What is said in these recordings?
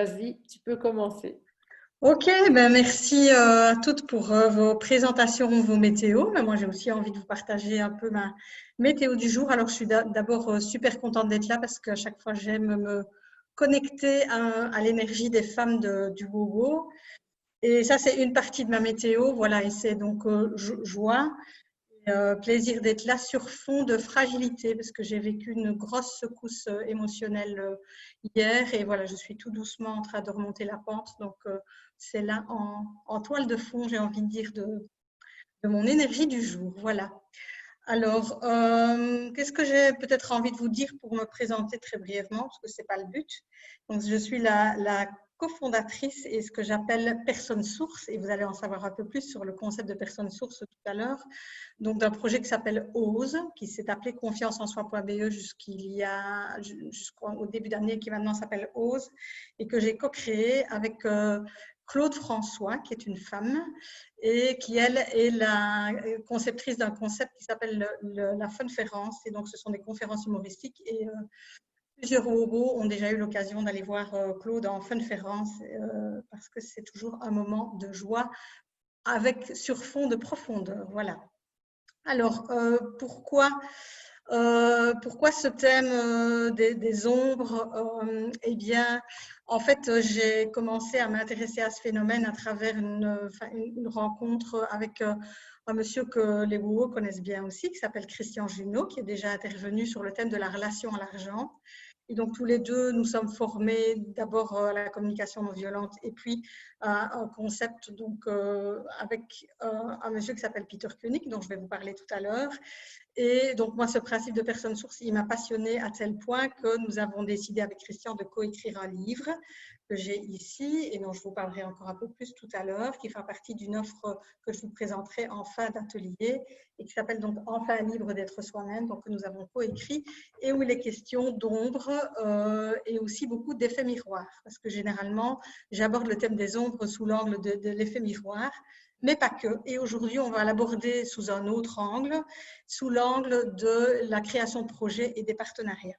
Vas-y, tu peux commencer. Ok, ben merci à toutes pour vos présentations, vos météos. Ben moi, j'ai aussi envie de vous partager un peu ma météo du jour. Alors, je suis d'abord super contente d'être là parce qu'à chaque fois, j'aime me connecter à l'énergie des femmes du Wowo. Et ça, c'est une partie de ma météo. Voilà, et c'est donc joie. Plaisir d'être là sur fond de fragilité parce que j'ai vécu une grosse secousse émotionnelle hier et voilà, je suis tout doucement en train de remonter la pente. Donc, c'est là en toile de fond, j'ai envie de dire, de mon énergie du jour. Voilà. Alors, qu'est-ce que j'ai peut-être envie de vous dire pour me présenter très brièvement, parce que ce n'est pas le but. Donc, je suis la cofondatrice et ce que j'appelle personne source, et vous allez en savoir un peu plus sur le concept de personne source tout à l'heure, donc d'un projet qui s'appelle OSE, qui s'est appelé confiance en soi.be jusqu'au début d'année, qui maintenant s'appelle OSE, et que j'ai co-créé avec Claude François, qui est une femme, et qui, elle, est la conceptrice d'un concept qui s'appelle la Funférence. Et donc, ce sont des conférences humoristiques. Et plusieurs Wowo ont déjà eu l'occasion d'aller voir Claude en Funférence parce que c'est toujours un moment de joie sur fond de profondeur. Voilà. Alors, pourquoi ce thème des ombres? Eh bien, en fait, j'ai commencé à m'intéresser à ce phénomène à travers une rencontre avec un monsieur que les Wowo connaissent bien aussi, qui s'appelle Christian Junot, qui est déjà intervenu sur le thème de la relation à l'argent. Et donc, tous les deux, nous sommes formés d'abord à la communication non violente et puis à un concept donc, avec un monsieur qui s'appelle Peter Koenig, dont je vais vous parler tout à l'heure. Et donc, moi, ce principe de personne source, il m'a passionnée à tel point que nous avons décidé avec Christian de coécrire un livre que j'ai ici et dont je vous parlerai encore un peu plus tout à l'heure, qui fera partie d'une offre que je vous présenterai en fin d'atelier et qui s'appelle donc Enfin libre d'être soi-même, donc que nous avons coécrit et où il est question d'ombre et aussi beaucoup d'effets miroirs. Parce que généralement, j'aborde le thème des ombres sous l'angle de l'effet miroir, mais pas que. Et aujourd'hui, on va l'aborder sous un autre angle, sous l'angle de la création de projets et des partenariats.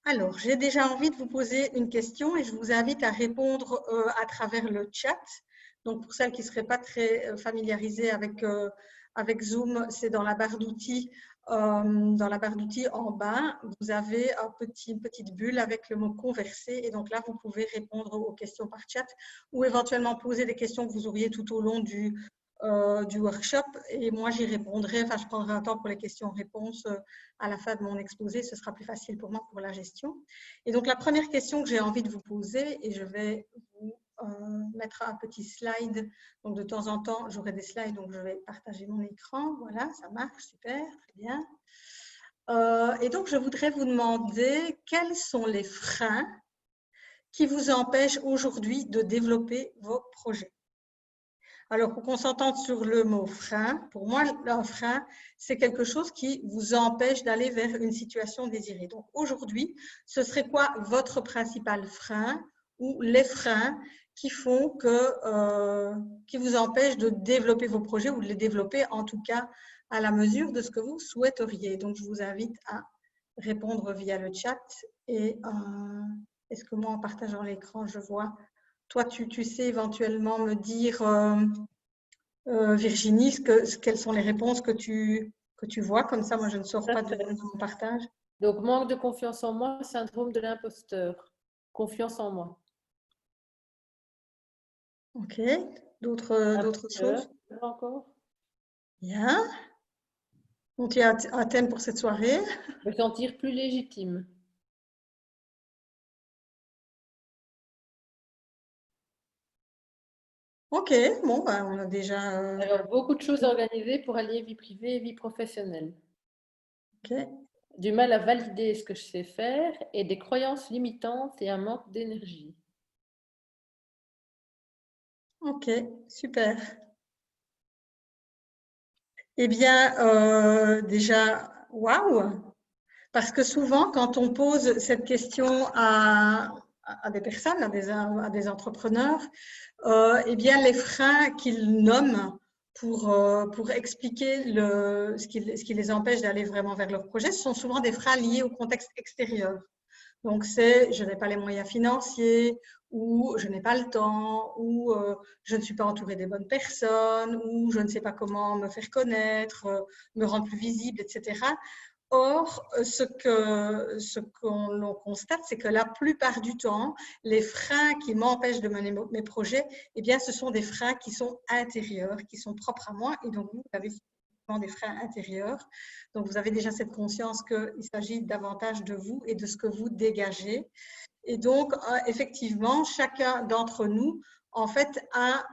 Alors, j'ai déjà envie de vous poser une question et je vous invite à répondre à travers le chat. Donc, pour celles qui ne seraient pas très familiarisées avec Zoom, c'est dans la barre d'outils. Dans la barre d'outils en bas, vous avez une petite bulle avec le mot converser. Et donc là, vous pouvez répondre aux questions par chat ou éventuellement poser des questions que vous auriez tout au long du workshop. Et moi, j'y répondrai. Enfin, je prendrai un temps pour les questions-réponses à la fin de mon exposé. Ce sera plus facile pour moi pour la gestion. Et donc, la première question que j'ai envie de vous poser, et je vais vous mettre un petit slide. Donc, de temps en temps, j'aurai des slides, donc je vais partager mon écran. Voilà, ça marche, super, très bien. Et donc, je voudrais vous demander quels sont les freins qui vous empêchent aujourd'hui de développer vos projets. Alors, pour qu'on s'entende sur le mot frein, pour moi, un frein, c'est quelque chose qui vous empêche d'aller vers une situation désirée. Donc, aujourd'hui, ce serait quoi votre principal frein ou les freins qui font qui vous empêchent de développer vos projets ou de les développer, en tout cas, à la mesure de ce que vous souhaiteriez. Donc, je vous invite à répondre via le chat. Et est-ce que moi, en partageant l'écran, je vois… Toi, tu sais éventuellement me dire, Virginie, quelles sont les réponses que tu vois. Comme ça, moi, je ne sors pas de mon partage. Donc, manque de confiance en moi, syndrome de l'imposteur. Confiance en moi. Ok. D'autres choses? Encore. Bien. Donc, il y a un thème pour cette soirée. Me sentir plus légitime. Ok, bon, ben, on a déjà… Alors, beaucoup de choses organisées pour allier vie privée et vie professionnelle. Ok. Du mal à valider ce que je sais faire et des croyances limitantes et un manque d'énergie. Ok, super. Eh bien, déjà, waouh! Parce que souvent, quand on pose cette question à des personnes, à des entrepreneurs, eh bien, les freins qu'ils nomment pour expliquer ce qui les empêche d'aller vraiment vers leur projet, ce sont souvent des freins liés au contexte extérieur. Donc, c'est je n'ai pas les moyens financiers, ou je n'ai pas le temps, ou je ne suis pas entourée des bonnes personnes, ou je ne sais pas comment me faire connaître, me rendre plus visible, etc. Or, ce qu'on constate, c'est que la plupart du temps, les freins qui m'empêchent de mener mes projets, eh bien, ce sont des freins qui sont intérieurs, qui sont propres à moi. Et donc, vous avez des freins intérieurs. Donc, vous avez déjà cette conscience qu'il s'agit davantage de vous et de ce que vous dégagez. Et donc, effectivement, chacun d'entre nous, en fait, a,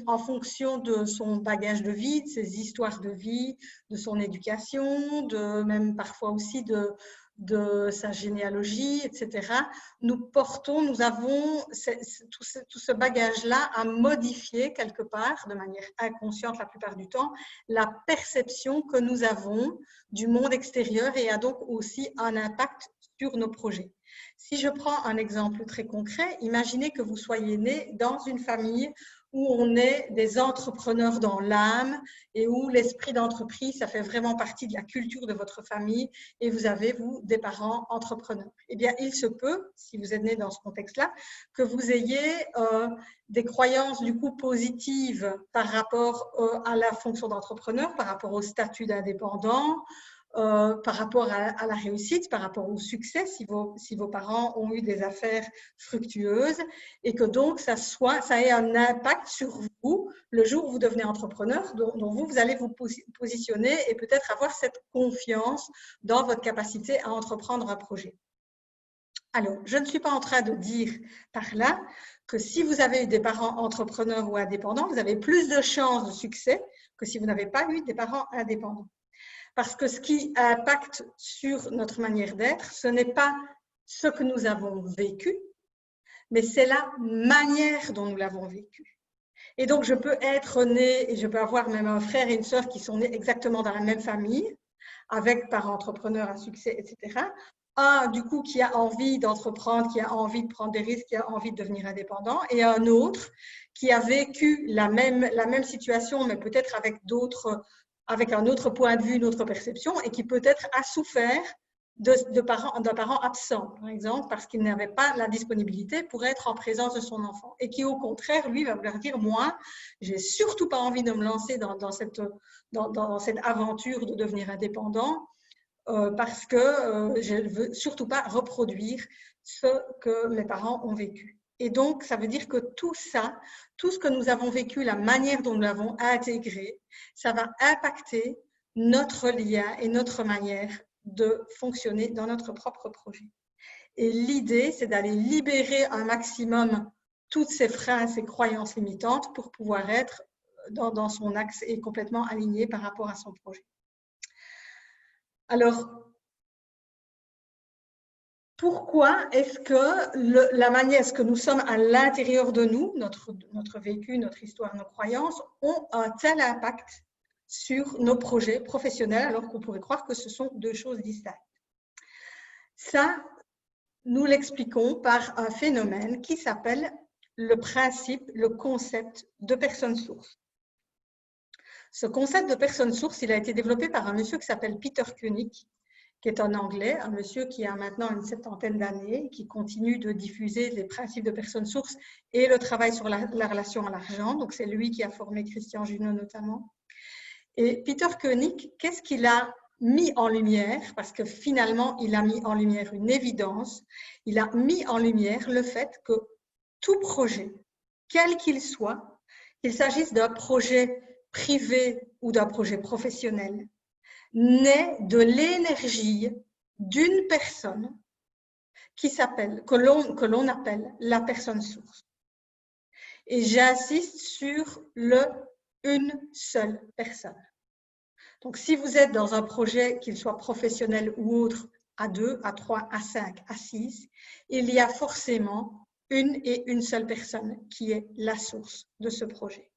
en fonction de son bagage de vie, de ses histoires de vie, de son éducation, même parfois aussi de sa généalogie, etc., nous avons tout ce bagage-là à modifier quelque part, de manière inconsciente la plupart du temps, la perception que nous avons du monde extérieur et a donc aussi un impact sur nos projets. Si je prends un exemple très concret, imaginez que vous soyez né dans une famille où on est des entrepreneurs dans l'âme et où l'esprit d'entreprise, ça fait vraiment partie de la culture de votre famille et vous avez, vous, des parents entrepreneurs. Eh bien, il se peut, si vous êtes né dans ce contexte-là, que vous ayez des croyances du coup positives par rapport à la fonction d'entrepreneur, par rapport au statut d'indépendant, par rapport à la réussite, par rapport au succès, si vos parents ont eu des affaires fructueuses, et que donc ça ait un impact sur vous le jour où vous devenez entrepreneur, dont vous allez vous positionner et peut-être avoir cette confiance dans votre capacité à entreprendre un projet. Alors, je ne suis pas en train de dire par là que si vous avez eu des parents entrepreneurs ou indépendants, vous avez plus de chances de succès que si vous n'avez pas eu des parents indépendants. Parce que ce qui impacte sur notre manière d'être, ce n'est pas ce que nous avons vécu, mais c'est la manière dont nous l'avons vécu. Et donc, je peux être née, et je peux avoir même un frère et une sœur qui sont nés exactement dans la même famille, avec parents entrepreneurs à succès, etc. Un, du coup, qui a envie d'entreprendre, qui a envie de prendre des risques, qui a envie de devenir indépendant, et un autre qui a vécu la même situation, mais peut-être avec un autre point de vue, une autre perception, et qui peut-être a souffert d'un parent absent, par exemple, parce qu'il n'avait pas la disponibilité pour être en présence de son enfant. Et qui, au contraire, lui, va vouloir dire, moi, j'ai surtout pas envie de me lancer dans cette aventure de devenir indépendant, parce que je ne veux surtout pas reproduire ce que mes parents ont vécu. Et donc, ça veut dire que tout ça, tout ce que nous avons vécu, la manière dont nous l'avons intégré, ça va impacter notre lien et notre manière de fonctionner dans notre propre projet. Et l'idée, c'est d'aller libérer un maximum toutes ces freins, ces croyances limitantes pour pouvoir être dans son axe et complètement aligné par rapport à son projet. Alors, pourquoi est-ce que la manière, est-ce que nous sommes à l'intérieur de nous, notre vécu, notre histoire, nos croyances, ont un tel impact sur nos projets professionnels alors qu'on pourrait croire que ce sont deux choses distinctes? Ça, nous l'expliquons par un phénomène qui s'appelle le principe, le concept de personne source. Ce concept de personne source, il a été développé par un monsieur qui s'appelle Peter Koenig, qui est un Anglais, un monsieur qui a maintenant une 70aine d'années, qui continue de diffuser les principes de personne source et le travail sur la relation à l'argent. Donc, c'est lui qui a formé Christian Junod notamment. Et Peter Koenig, qu'est-ce qu'il a mis en lumière? Parce que finalement, il a mis en lumière une évidence. Il a mis en lumière le fait que tout projet, quel qu'il soit, qu'il s'agisse d'un projet privé ou d'un projet professionnel, naît de l'énergie d'une personne que l'on appelle la personne source. Et j'insiste sur une seule personne. Donc, si vous êtes dans un projet, qu'il soit professionnel ou autre, à 2, à 3, à 5, à 6, il y a forcément une seule personne qui est la source de ce projet.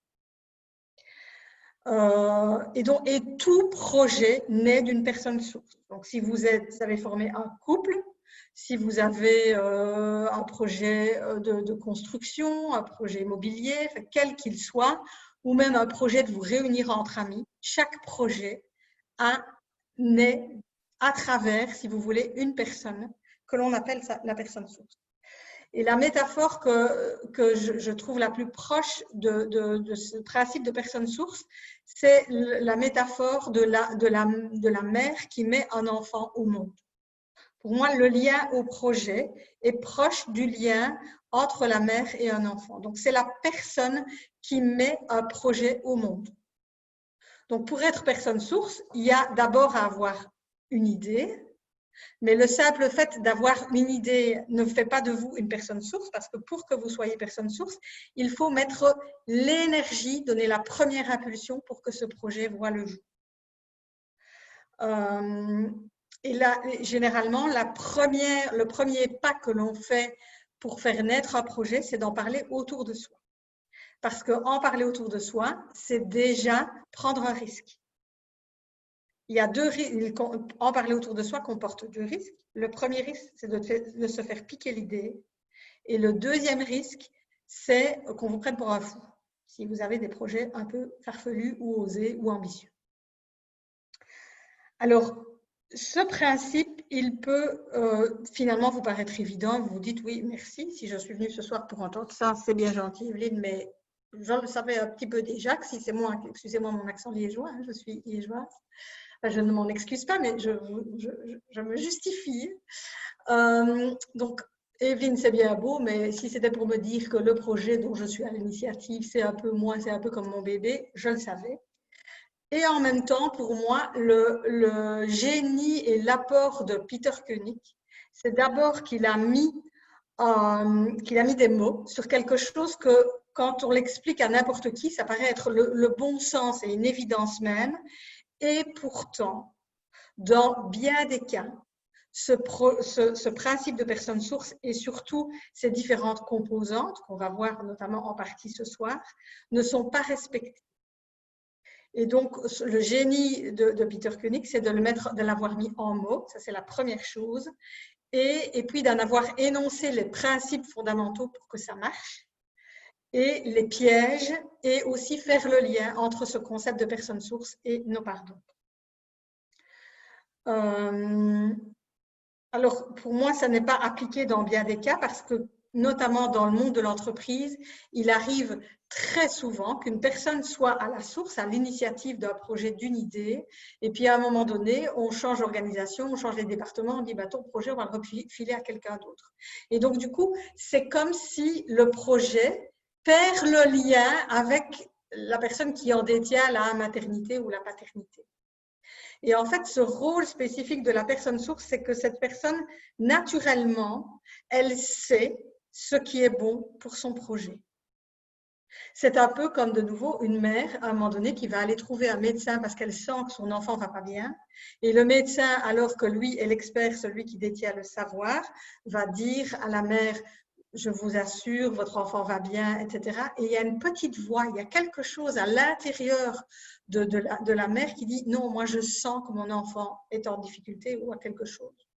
Et tout projet naît d'une personne source. Donc, si vous avez formé un couple, si vous avez un projet de construction, un projet immobilier, quel qu'il soit, ou même un projet de vous réunir entre amis, chaque projet naît à travers, si vous voulez, une personne que l'on appelle la personne source. Et la métaphore que je trouve la plus proche de ce principe de personne source, c'est la métaphore de la mère qui met un enfant au monde. Pour moi, le lien au projet est proche du lien entre la mère et un enfant. Donc, c'est la personne qui met un projet au monde. Donc, pour être personne source, il y a d'abord à avoir une idée, mais le simple fait d'avoir une idée ne fait pas de vous une personne source, parce que pour que vous soyez personne source, il faut mettre l'énergie, donner la première impulsion pour que ce projet voie le jour. Et là, généralement, le premier pas que l'on fait pour faire naître un projet, c'est d'en parler autour de soi. Parce qu'en parler autour de soi, c'est déjà prendre un risque. Il y a en parler autour de soi comporte deux risques. Le premier risque, c'est de se faire piquer l'idée. Et le deuxième risque, c'est qu'on vous prenne pour un fou, si vous avez des projets un peu farfelus ou osés ou ambitieux. Alors, ce principe, il peut finalement vous paraître évident. Vous vous dites, oui, merci, si je suis venue ce soir pour entendre ça, c'est bien gentil, Evelyne, mais je le savais un petit peu déjà, que si c'est moi, excusez-moi mon accent liégeois, je suis liégeoise. Je ne m'en excuse pas, mais je me justifie. Donc, Evelyne, c'est bien beau, mais si c'était pour me dire que le projet dont je suis à l'initiative, c'est un peu moi, c'est un peu comme mon bébé, je le savais. Et en même temps, pour moi, le génie et l'apport de Peter Koenig, c'est d'abord qu'il a mis des mots sur quelque chose que, quand on l'explique à n'importe qui, ça paraît être le bon sens et une évidence même. Et pourtant, dans bien des cas, ce principe de personne source et surtout ces différentes composantes, qu'on va voir notamment en partie ce soir, ne sont pas respectées. Et donc, le génie de Peter Koenig, c'est de l'avoir mis en mots, ça c'est la première chose, et puis d'en avoir énoncé les principes fondamentaux pour que ça marche, et les pièges, et aussi faire le lien entre ce concept de personne source et nos pardons. Alors, pour moi, ça n'est pas appliqué dans bien des cas parce que, notamment dans le monde de l'entreprise, il arrive très souvent qu'une personne soit à la source, à l'initiative d'un projet, d'une idée, et puis à un moment donné, on change d'organisation, on change les départements, on dit bah, ton projet, on va le refiler à quelqu'un d'autre. Et donc, du coup, c'est comme si le projet perd le lien avec la personne qui en détient la maternité ou la paternité. Et en fait, ce rôle spécifique de la personne source, c'est que cette personne, naturellement, elle sait ce qui est bon pour son projet. C'est un peu comme, de nouveau, une mère, à un moment donné, qui va aller trouver un médecin parce qu'elle sent que son enfant ne va pas bien. Et le médecin, alors que lui est l'expert, celui qui détient le savoir, va dire à la mère, je vous assure, votre enfant va bien, etc. Et il y a une petite voix, il y a quelque chose à l'intérieur de la mère qui dit, non, moi je sens que mon enfant est en difficulté ou a quelque chose.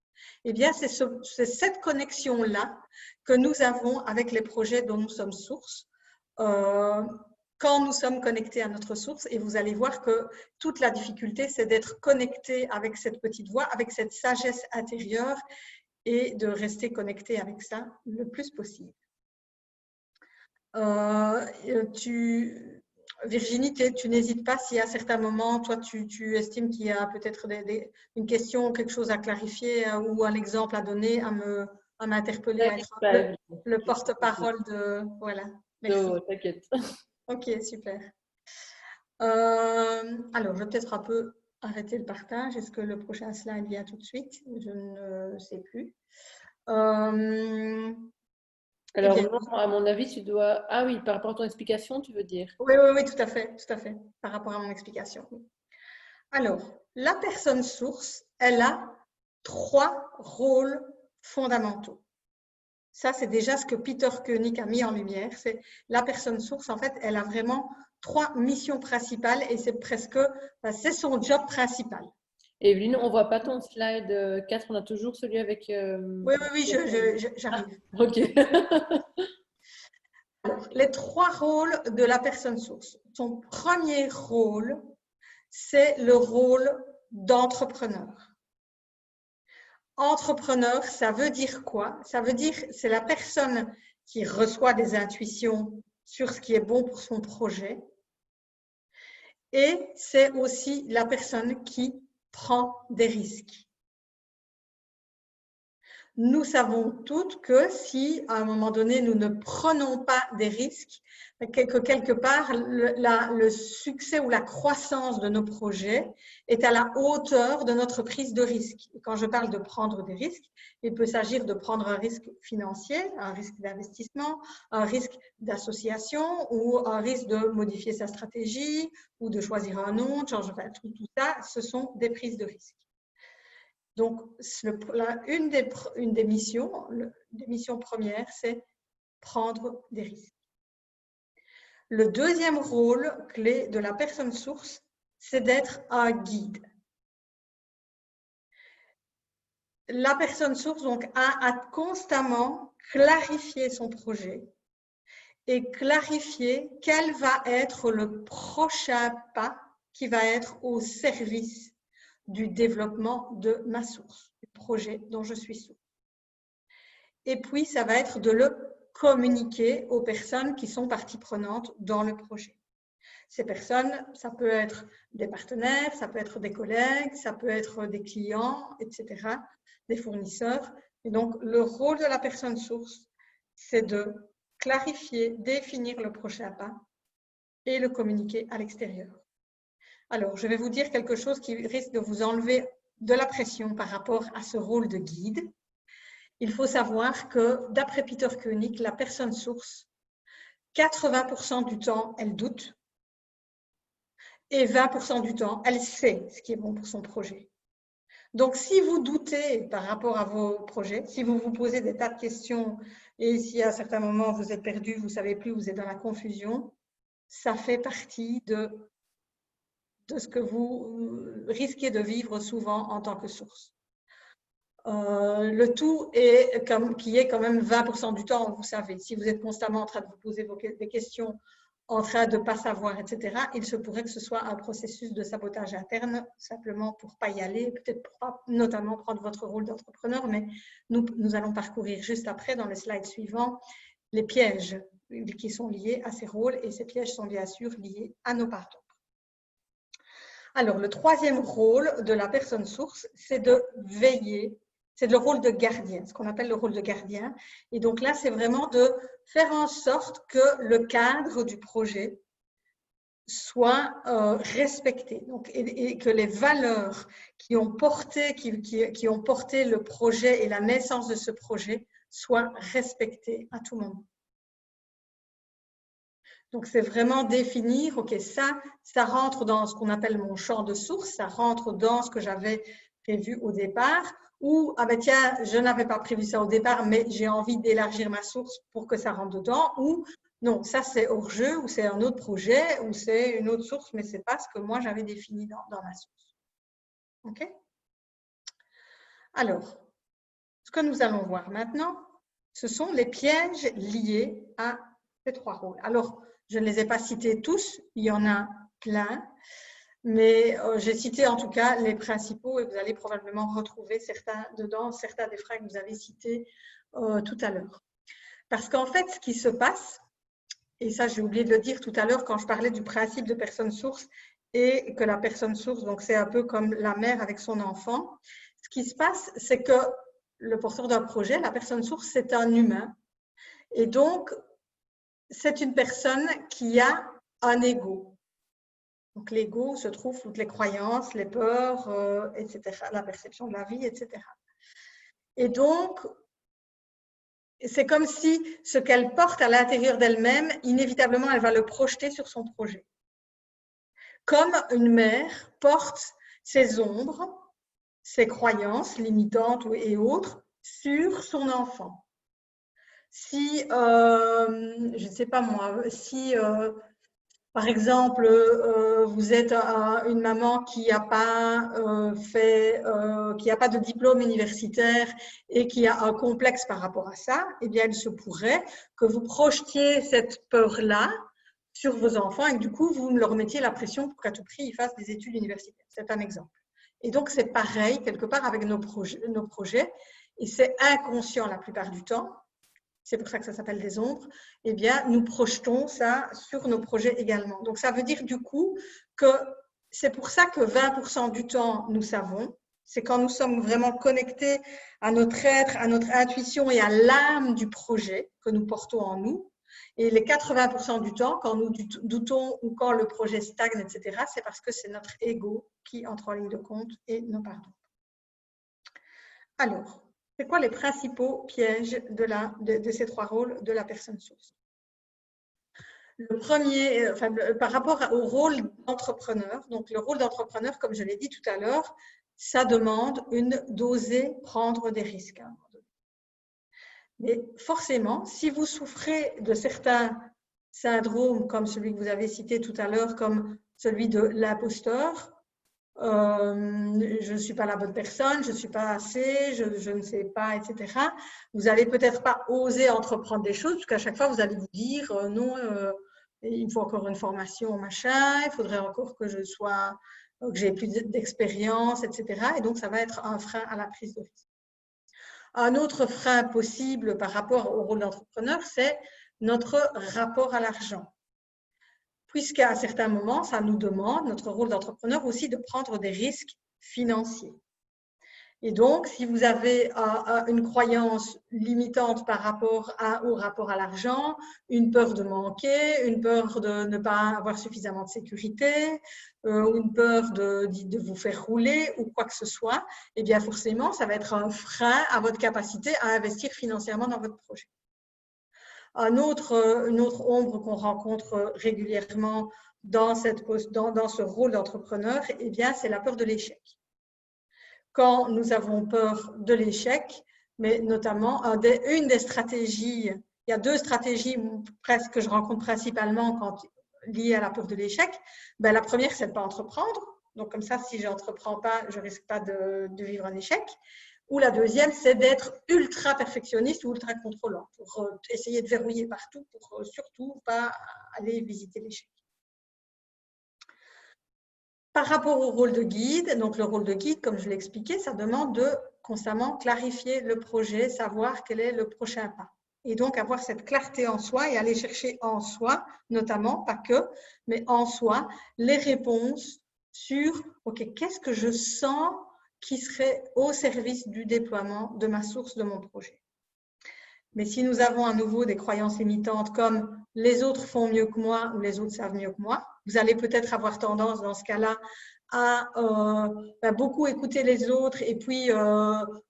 Eh bien, c'est cette connexion-là que nous avons avec les projets dont nous sommes source, quand nous sommes connectés à notre source. Et vous allez voir que toute la difficulté, c'est d'être connecté avec cette petite voix, avec cette sagesse intérieure, et de rester connecté avec ça le plus possible. Virginie, tu n'hésites pas si à certains moments, toi, tu estimes qu'il y a peut-être une question, quelque chose à clarifier ou un exemple à donner, à m'interpeller, à être le porte-parole de… Voilà, merci. Oh, t'inquiète. Ok, super. Alors, je vais peut-être un peu arrêter le partage. Est-ce que le prochain slide vient tout de suite? Je ne sais plus. Alors, non, à mon avis, tu dois… Ah oui, par rapport à ton explication, tu veux dire? Oui, tout à fait, par rapport à mon explication. Alors, la personne source, elle a 3 rôles fondamentaux. Ça, c'est déjà ce que Peter Koenig a mis en lumière. C'est la personne source, en fait, elle a vraiment 3 missions principales et c'est son job principal. Evelyne, on ne voit pas ton slide 4, on a toujours celui avec… Oui, j'arrive. Ah, ok. Alors, les 3 rôles de la personne source. Son premier rôle, c'est le rôle d'entrepreneur. Entrepreneur, ça veut dire quoi? Ça veut dire c'est la personne qui reçoit des intuitions sur ce qui est bon pour son projet. Et c'est aussi la personne qui prend des risques. Nous savons toutes que si, à un moment donné, nous ne prenons pas des risques, que quelque part, le succès ou la croissance de nos projets est à la hauteur de notre prise de risque. Et quand je parle de prendre des risques, il peut s'agir de prendre un risque financier, un risque d'investissement, un risque d'association ou un risque de modifier sa stratégie ou de choisir un nom, tout ça, ce sont des prises de risque. Donc, une des missions premières, c'est prendre des risques. Le deuxième rôle clé de la personne source, c'est d'être un guide. La personne source donc, a à constamment clarifier son projet et clarifier quel va être le prochain pas qui va être au service du développement de ma source, du projet dont je suis source. Et puis, ça va être de le communiquer aux personnes qui sont parties prenantes dans le projet. Ces personnes, ça peut être des partenaires, ça peut être des collègues, ça peut être des clients, etc., des fournisseurs. Et donc, le rôle de la personne source, c'est de clarifier, définir le prochain pas et le communiquer à l'extérieur. Alors, je vais vous dire quelque chose qui risque de vous enlever de la pression par rapport à ce rôle de guide. Il faut savoir que, d'après Peter Koenig, la personne source, 80% du temps, elle doute et 20% du temps, elle sait ce qui est bon pour son projet. Donc, si vous doutez par rapport à vos projets, si vous vous posez des tas de questions et si à certains moments vous êtes perdu, vous ne savez plus, vous êtes dans la confusion, ça fait partie de ce que vous risquez de vivre souvent en tant que source. Le tout est qui est quand même 20% du temps, vous savez. Si vous êtes constamment en train de vous poser des questions, en train de ne pas savoir, etc., il se pourrait que ce soit un processus de sabotage interne, simplement pour ne pas y aller, peut-être pour pas notamment prendre votre rôle d'entrepreneur, mais nous allons parcourir juste après, dans le slide suivant, les pièges qui sont liés à ces rôles, et ces pièges sont bien sûr liés à nos parents. Alors, le troisième rôle de la personne source, c'est de veiller, c'est le rôle de gardien, ce qu'on appelle le rôle de gardien. Et donc là, c'est vraiment de faire en sorte que le cadre du projet soit respecté. Donc, et que les valeurs qui ont porté le projet et la naissance de ce projet soient respectées à tout moment. Donc, c'est vraiment définir, ok, ça rentre dans ce qu'on appelle mon champ de source, ça rentre dans ce que j'avais prévu au départ, ou, ah ben tiens, je n'avais pas prévu ça au départ, mais j'ai envie d'élargir ma source pour que ça rentre dedans, ou non, ça c'est hors jeu, ou c'est un autre projet, ou c'est une autre source, mais ce n'est pas ce que moi j'avais défini dans ma source. Ok? Alors, ce que nous allons voir maintenant, ce sont les pièges liés à ces trois rôles. Alors, je ne les ai pas cités tous, il y en a plein, mais j'ai cité en tout cas les principaux et vous allez probablement retrouver certains des phrases que vous avez cités tout à l'heure. Parce qu'en fait, ce qui se passe, et ça j'ai oublié de le dire tout à l'heure quand je parlais du principe de personne source et que la personne source, donc c'est un peu comme la mère avec son enfant, ce qui se passe, c'est que le porteur d'un projet, la personne source, c'est un humain. Et donc, c'est une personne qui a un ego. Donc, l'ego se trouve toutes les croyances, les peurs, etc., la perception de la vie, etc. Et donc, c'est comme si ce qu'elle porte à l'intérieur d'elle-même, inévitablement, elle va le projeter sur son projet. Comme une mère porte ses ombres, ses croyances limitantes et autres sur son enfant. Si, je ne sais pas moi, si par exemple, vous êtes une maman qui n'a pas qui n'a pas de diplôme universitaire et qui a un complexe par rapport à ça, eh bien, il se pourrait que vous projetiez cette peur-là sur vos enfants et que du coup, vous leur mettiez la pression pour qu'à tout prix, ils fassent des études universitaires. C'est un exemple. Et donc, c'est pareil quelque part avec nos projets, et c'est inconscient la plupart du temps. C'est pour ça que ça s'appelle des ombres. Eh bien, nous projetons ça sur nos projets également. Donc, ça veut dire du coup que c'est pour ça que 20% du temps, nous savons. C'est quand nous sommes vraiment connectés à notre être, à notre intuition et à l'âme du projet que nous portons en nous. Et les 80% du temps, quand nous doutons ou quand le projet stagne, etc., c'est parce que c'est notre ego qui entre en ligne de compte et nos pardons. Alors, c'est quoi les principaux pièges de ces trois rôles de la personne source? Le premier, par rapport au rôle d'entrepreneur, donc le rôle d'entrepreneur, comme je l'ai dit tout à l'heure, ça demande d'oser prendre des risques. Mais forcément, si vous souffrez de certains syndromes comme celui que vous avez cité tout à l'heure, comme celui de l'imposteur, je ne suis pas la bonne personne, je ne suis pas assez, je ne sais pas, etc. Vous n'allez peut-être pas oser entreprendre des choses, parce qu'à chaque fois, vous allez vous dire non, il me faut encore une formation, machin, il faudrait encore que je sois, que j'ai plus d'expérience, etc. Et donc, ça va être un frein à la prise de risque. Un autre frein possible par rapport au rôle d'entrepreneur, c'est notre rapport à l'argent. Puisqu'à un certain moment, ça nous demande, notre rôle d'entrepreneur aussi, de prendre des risques financiers. Et donc, si vous avez une croyance limitante par rapport au rapport à l'argent, une peur de manquer, une peur de ne pas avoir suffisamment de sécurité, une peur de vous faire rouler ou quoi que ce soit, eh bien forcément, ça va être un frein à votre capacité à investir financièrement dans votre projet. Une autre ombre qu'on rencontre régulièrement dans ce rôle d'entrepreneur, eh bien, c'est la peur de l'échec. Quand nous avons peur de l'échec, mais notamment une des stratégies, il y a deux stratégies que je rencontre principalement liées à la peur de l'échec. Ben, la première, c'est de ne pas entreprendre. Donc, comme ça, si je n'entreprends pas, je ne risque pas de vivre un échec. Ou la deuxième, c'est d'être ultra perfectionniste ou ultra contrôlant pour essayer de verrouiller partout pour surtout pas aller visiter l'échec. Par rapport au rôle de guide, donc le rôle de guide, comme je l'ai expliqué, ça demande de constamment clarifier le projet, savoir quel est le prochain pas. Et donc avoir cette clarté en soi et aller chercher en soi, notamment, pas que, mais en soi, les réponses sur « Ok, qu'est-ce que je sens qui serait au service du déploiement de ma source, de mon projet ?» Mais si nous avons à nouveau des croyances limitantes comme « les autres font mieux que moi » ou « les autres savent mieux que moi », vous allez peut-être avoir tendance dans ce cas-là à beaucoup écouter les autres et puis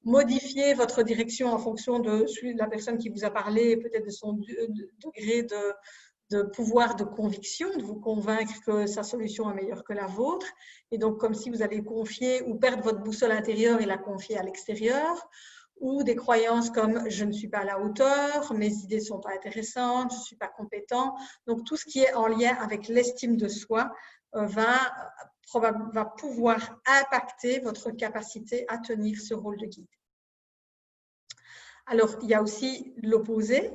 modifier votre direction en fonction de la personne qui vous a parlé, peut-être de son degré de pouvoir de conviction, de vous convaincre que sa solution est meilleure que la vôtre. Et donc, comme si vous allez confier ou perdre votre boussole intérieure et la confier à l'extérieur, ou des croyances comme « je ne suis pas à la hauteur »,« mes idées ne sont pas intéressantes »,« je ne suis pas compétent ». Donc, tout ce qui est en lien avec l'estime de soi va pouvoir impacter votre capacité à tenir ce rôle de guide. Alors, il y a aussi l'opposé.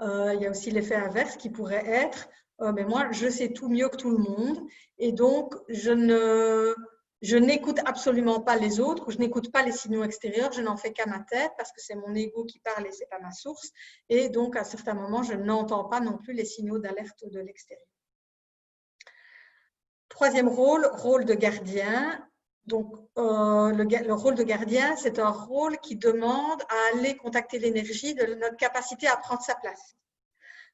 Il y a aussi l'effet inverse qui pourrait être mais moi, je sais tout mieux que tout le monde et donc je n'écoute absolument pas les autres, je n'écoute pas les signaux extérieurs, je n'en fais qu'à ma tête parce que c'est mon ego qui parle et ce n'est pas ma source. Et donc, à certains moments, je n'entends pas non plus les signaux d'alerte de l'extérieur. Troisième rôle de gardien. Donc, le rôle de gardien, c'est un rôle qui demande à aller contacter l'énergie de notre capacité à prendre sa place,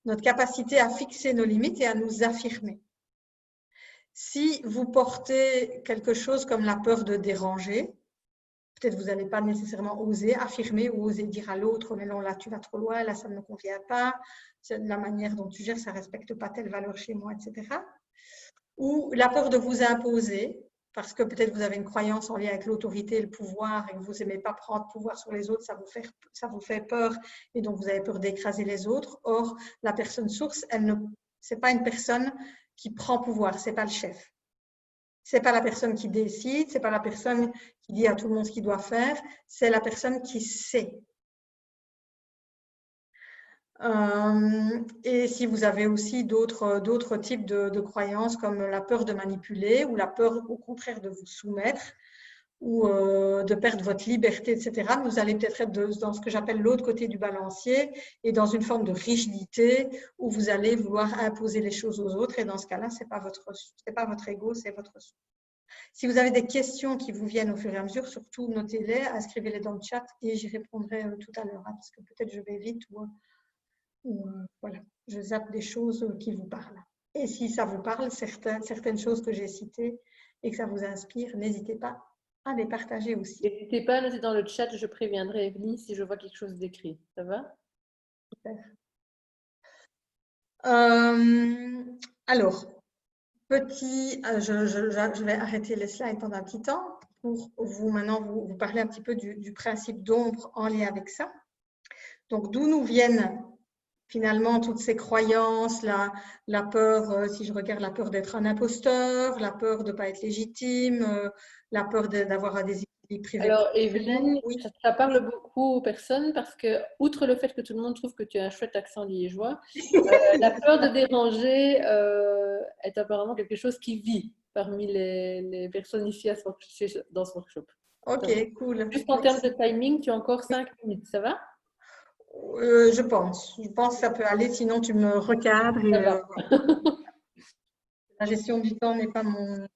notre capacité à fixer nos limites et à nous affirmer. Si vous portez quelque chose comme la peur de déranger, peut-être vous n'allez pas nécessairement oser affirmer ou oser dire à l'autre « mais non, là, tu vas trop loin, là, ça ne me convient pas, la manière dont tu gères, ça ne respecte pas telle valeur chez moi, etc. » Ou la peur de vous imposer, parce que peut-être vous avez une croyance en lien avec l'autorité et le pouvoir et que vous n'aimez pas prendre pouvoir sur les autres, ça vous fait peur et donc vous avez peur d'écraser les autres. Or, la personne source, ce n'est pas une personne qui prend pouvoir, ce n'est pas le chef. Ce n'est pas la personne qui décide, ce n'est pas la personne qui dit à tout le monde ce qu'il doit faire, c'est la personne qui sait. Et si vous avez aussi d'autres types de croyances comme la peur de manipuler ou la peur au contraire de vous soumettre, de perdre votre liberté, etc., vous allez peut-être être dans ce que j'appelle l'autre côté du balancier et dans une forme de rigidité où vous allez vouloir imposer les choses aux autres. Et dans ce cas-là, c'est pas votre ego, c'est votre soi. Si vous avez des questions qui vous viennent au fur et à mesure, surtout notez-les, inscrivez-les dans le chat et j'y répondrai tout à l'heure, parce que peut-être je vais vite ou voilà, je zappe des choses qui vous parlent. Et si ça vous parle, certaines choses que j'ai citées et que ça vous inspire, n'hésitez pas à les partager aussi. N'hésitez pas à noter dans le chat, je préviendrai Evelyne si je vois quelque chose d'écrit. Ça va? Super. Alors, je vais arrêter les slides pendant un petit temps pour vous parler un petit peu du principe d'ombre en lien avec ça. Donc, d'où nous viennent finalement toutes ces croyances, la peur, si je regarde la peur d'être un imposteur, la peur de ne pas être légitime, la peur d'avoir un déséquilibre privé. Alors, Evelyne, oui. ça parle beaucoup aux personnes parce que, outre le fait que tout le monde trouve que tu as un chouette accent liégeois, la peur de déranger est apparemment quelque chose qui vit parmi les personnes ici dans ce workshop. Ok, cool. Juste en termes de timing, tu as encore 5 minutes, ça va? Je pense que ça peut aller, sinon tu me recadres. Et, Ça va. La gestion du temps n'est pas mon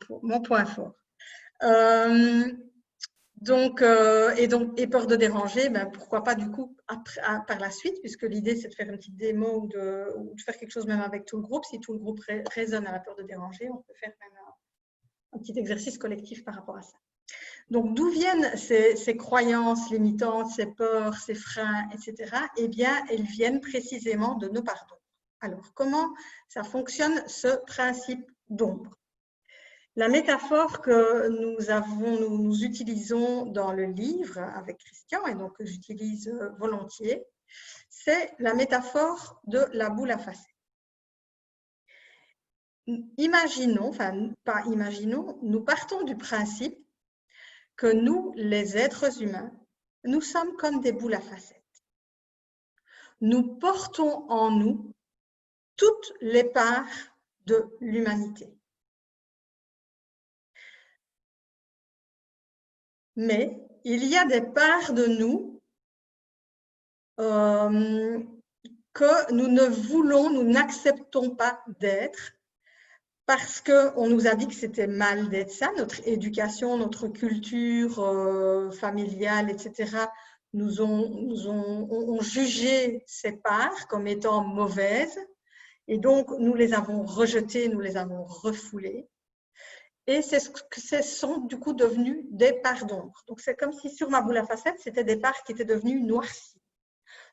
point fort. Et peur de déranger, ben, pourquoi pas du coup par la suite, puisque l'idée c'est de faire une petite démo ou de faire quelque chose même avec tout le groupe. Si tout le groupe résonne à la peur de déranger, on peut faire même un petit exercice collectif par rapport à ça. Donc, d'où viennent ces croyances limitantes, ces peurs, ces freins, etc. Eh bien, elles viennent précisément de nos parts d'ombre. Alors, comment ça fonctionne ce principe d'ombre? La métaphore que nous utilisons dans le livre avec Christian, et donc que j'utilise volontiers, c'est la métaphore de la boule à facettes. Imaginons, enfin pas imaginons, nous partons du principe que nous, les êtres humains, nous sommes comme des boules à facettes. Nous portons en nous toutes les parts de l'humanité. Mais il y a des parts de nous que nous ne voulons, nous n'acceptons pas d'être parce qu'on nous a dit que c'était mal d'être ça. Notre éducation, notre culture familiale, etc., nous ont jugé ces parts comme étant mauvaises. Et donc, nous les avons rejetées, nous les avons refoulées. Et ce sont du coup devenus des parts d'ombre. Donc, c'est comme si sur ma boule à facettes, c'était des parts qui étaient devenues noircies.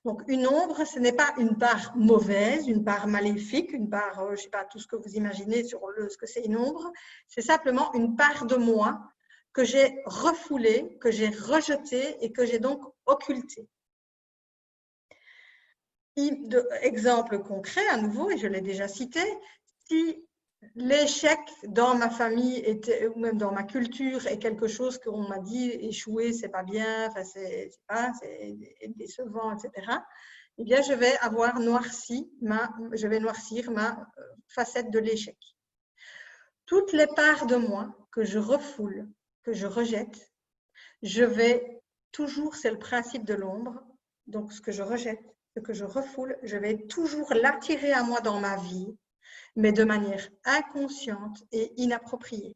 Donc, une ombre, ce n'est pas une part mauvaise, une part maléfique, une part, je ne sais pas, tout ce que vous imaginez sur ce que c'est une ombre. C'est simplement une part de moi que j'ai refoulée, que j'ai rejetée et que j'ai donc occultée. Exemple concret, à nouveau, et je l'ai déjà cité, si l'échec dans ma famille ou même dans ma culture est quelque chose qu'on m'a dit, échouer, c'est pas bien, enfin, c'est décevant, etc. Eh bien, je vais noircir ma facette de l'échec. Toutes les parts de moi que je refoule, que je rejette, je vais toujours, c'est le principe de l'ombre, donc ce que je rejette, ce que je refoule, je vais toujours l'attirer à moi dans ma vie, mais de manière inconsciente et inappropriée.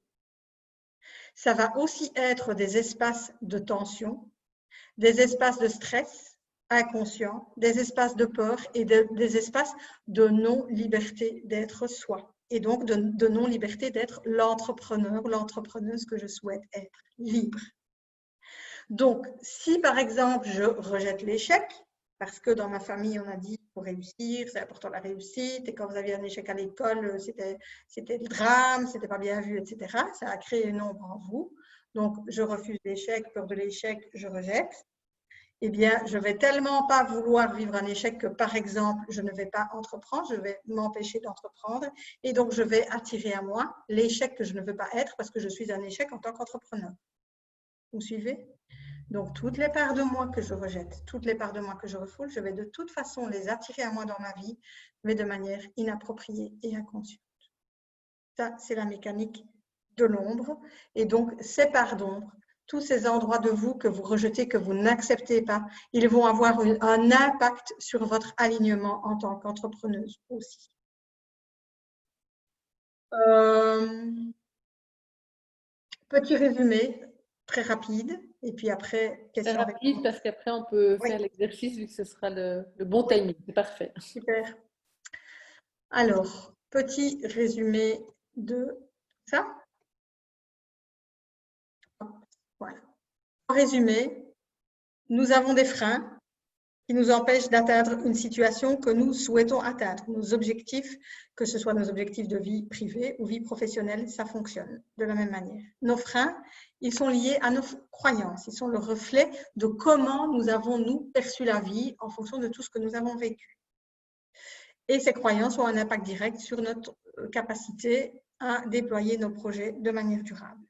Ça va aussi être des espaces de tension, des espaces de stress inconscient, des espaces de peur et des espaces de non-liberté d'être soi. Et donc de non-liberté d'être l'entrepreneur ou l'entrepreneuse que je souhaite être, libre. Donc, si par exemple, je rejette l'échec, parce que dans ma famille, on a dit qu'il faut réussir, c'est important la réussite, et quand vous aviez un échec à l'école, c'était le drame, c'était pas bien vu, etc. Ça a créé une ombre en vous. Donc, je refuse l'échec, peur de l'échec, je rejette. Eh bien, je vais tellement pas vouloir vivre un échec que, par exemple, je ne vais pas entreprendre, je vais m'empêcher d'entreprendre, et donc je vais attirer à moi l'échec que je ne veux pas être parce que je suis un échec en tant qu'entrepreneur. Vous suivez? Donc, toutes les parts de moi que je rejette, toutes les parts de moi que je refoule, je vais de toute façon les attirer à moi dans ma vie, mais de manière inappropriée et inconsciente. Ça, c'est la mécanique de l'ombre. Et donc, ces parts d'ombre tous ces endroits de vous que vous rejetez, que vous n'acceptez pas, ils vont avoir un impact sur votre alignement en tant qu'entrepreneuse aussi. Petit résumé, très rapide, et puis après, Très question avec rapide parce qu'après, on peut Oui. faire l'exercice vu que ce sera le bon timing. C'est parfait. Super. Alors, petit résumé de ça. Voilà. En résumé, nous avons des freins qui nous empêchent d'atteindre une situation que nous souhaitons atteindre. Nos objectifs, que ce soit nos objectifs de vie privée ou vie professionnelle, ça fonctionne de la même manière. Nos freins, ils sont liés à nos croyances. Ils sont le reflet de comment nous avons, nous, perçu la vie en fonction de tout ce que nous avons vécu. Et ces croyances ont un impact direct sur notre capacité à déployer nos projets de manière durable.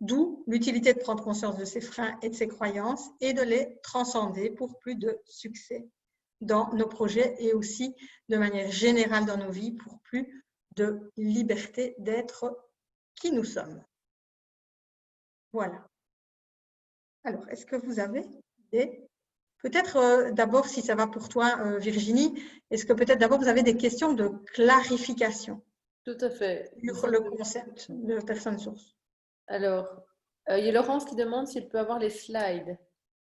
D'où l'utilité de prendre conscience de ces freins et de ces croyances et de les transcender pour plus de succès dans nos projets et aussi de manière générale dans nos vies pour plus de liberté d'être qui nous sommes. Voilà. Alors, est-ce que vous avez des... Peut-être d'abord, si ça va pour toi, Virginie, est-ce que peut-être d'abord vous avez des questions de clarification Tout à fait. sur le concept de personne source? Alors, il y a Laurence qui demande s'il peut avoir les slides.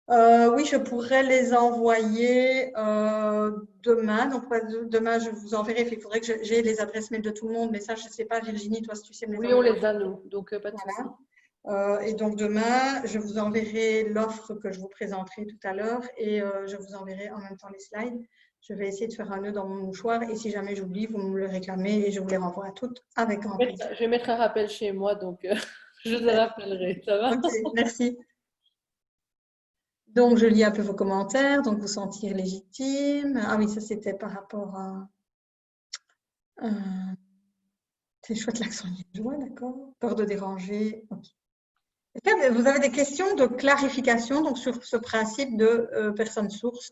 Oui, je pourrais les envoyer demain. Donc, demain, je vous enverrai. Il faudrait que j'ai les adresses mail de tout le monde. Mais ça, je ne sais pas, Virginie, toi, si tu sais me les Oui, on envoyer. les a, nous. Donc, pas de souci. Et donc, demain, je vous enverrai l'offre que je vous présenterai tout à l'heure et je vous enverrai en même temps les slides. Je vais essayer de faire un nœud dans mon mouchoir et si jamais j'oublie, vous me le réclamez et je vous les renvoie à toutes avec grand plaisir. Je vais mettre un rappel chez moi, donc je te rappellerai. Ça va? Ok, merci. Donc, je lis un peu vos commentaires. Donc, vous sentir légitime. Ah oui, ça, c'était par rapport à... c'est chouette l'accent liégeois, d'accord. Peur de déranger. Ok. Vous avez des questions de clarification donc, sur ce principe de personne source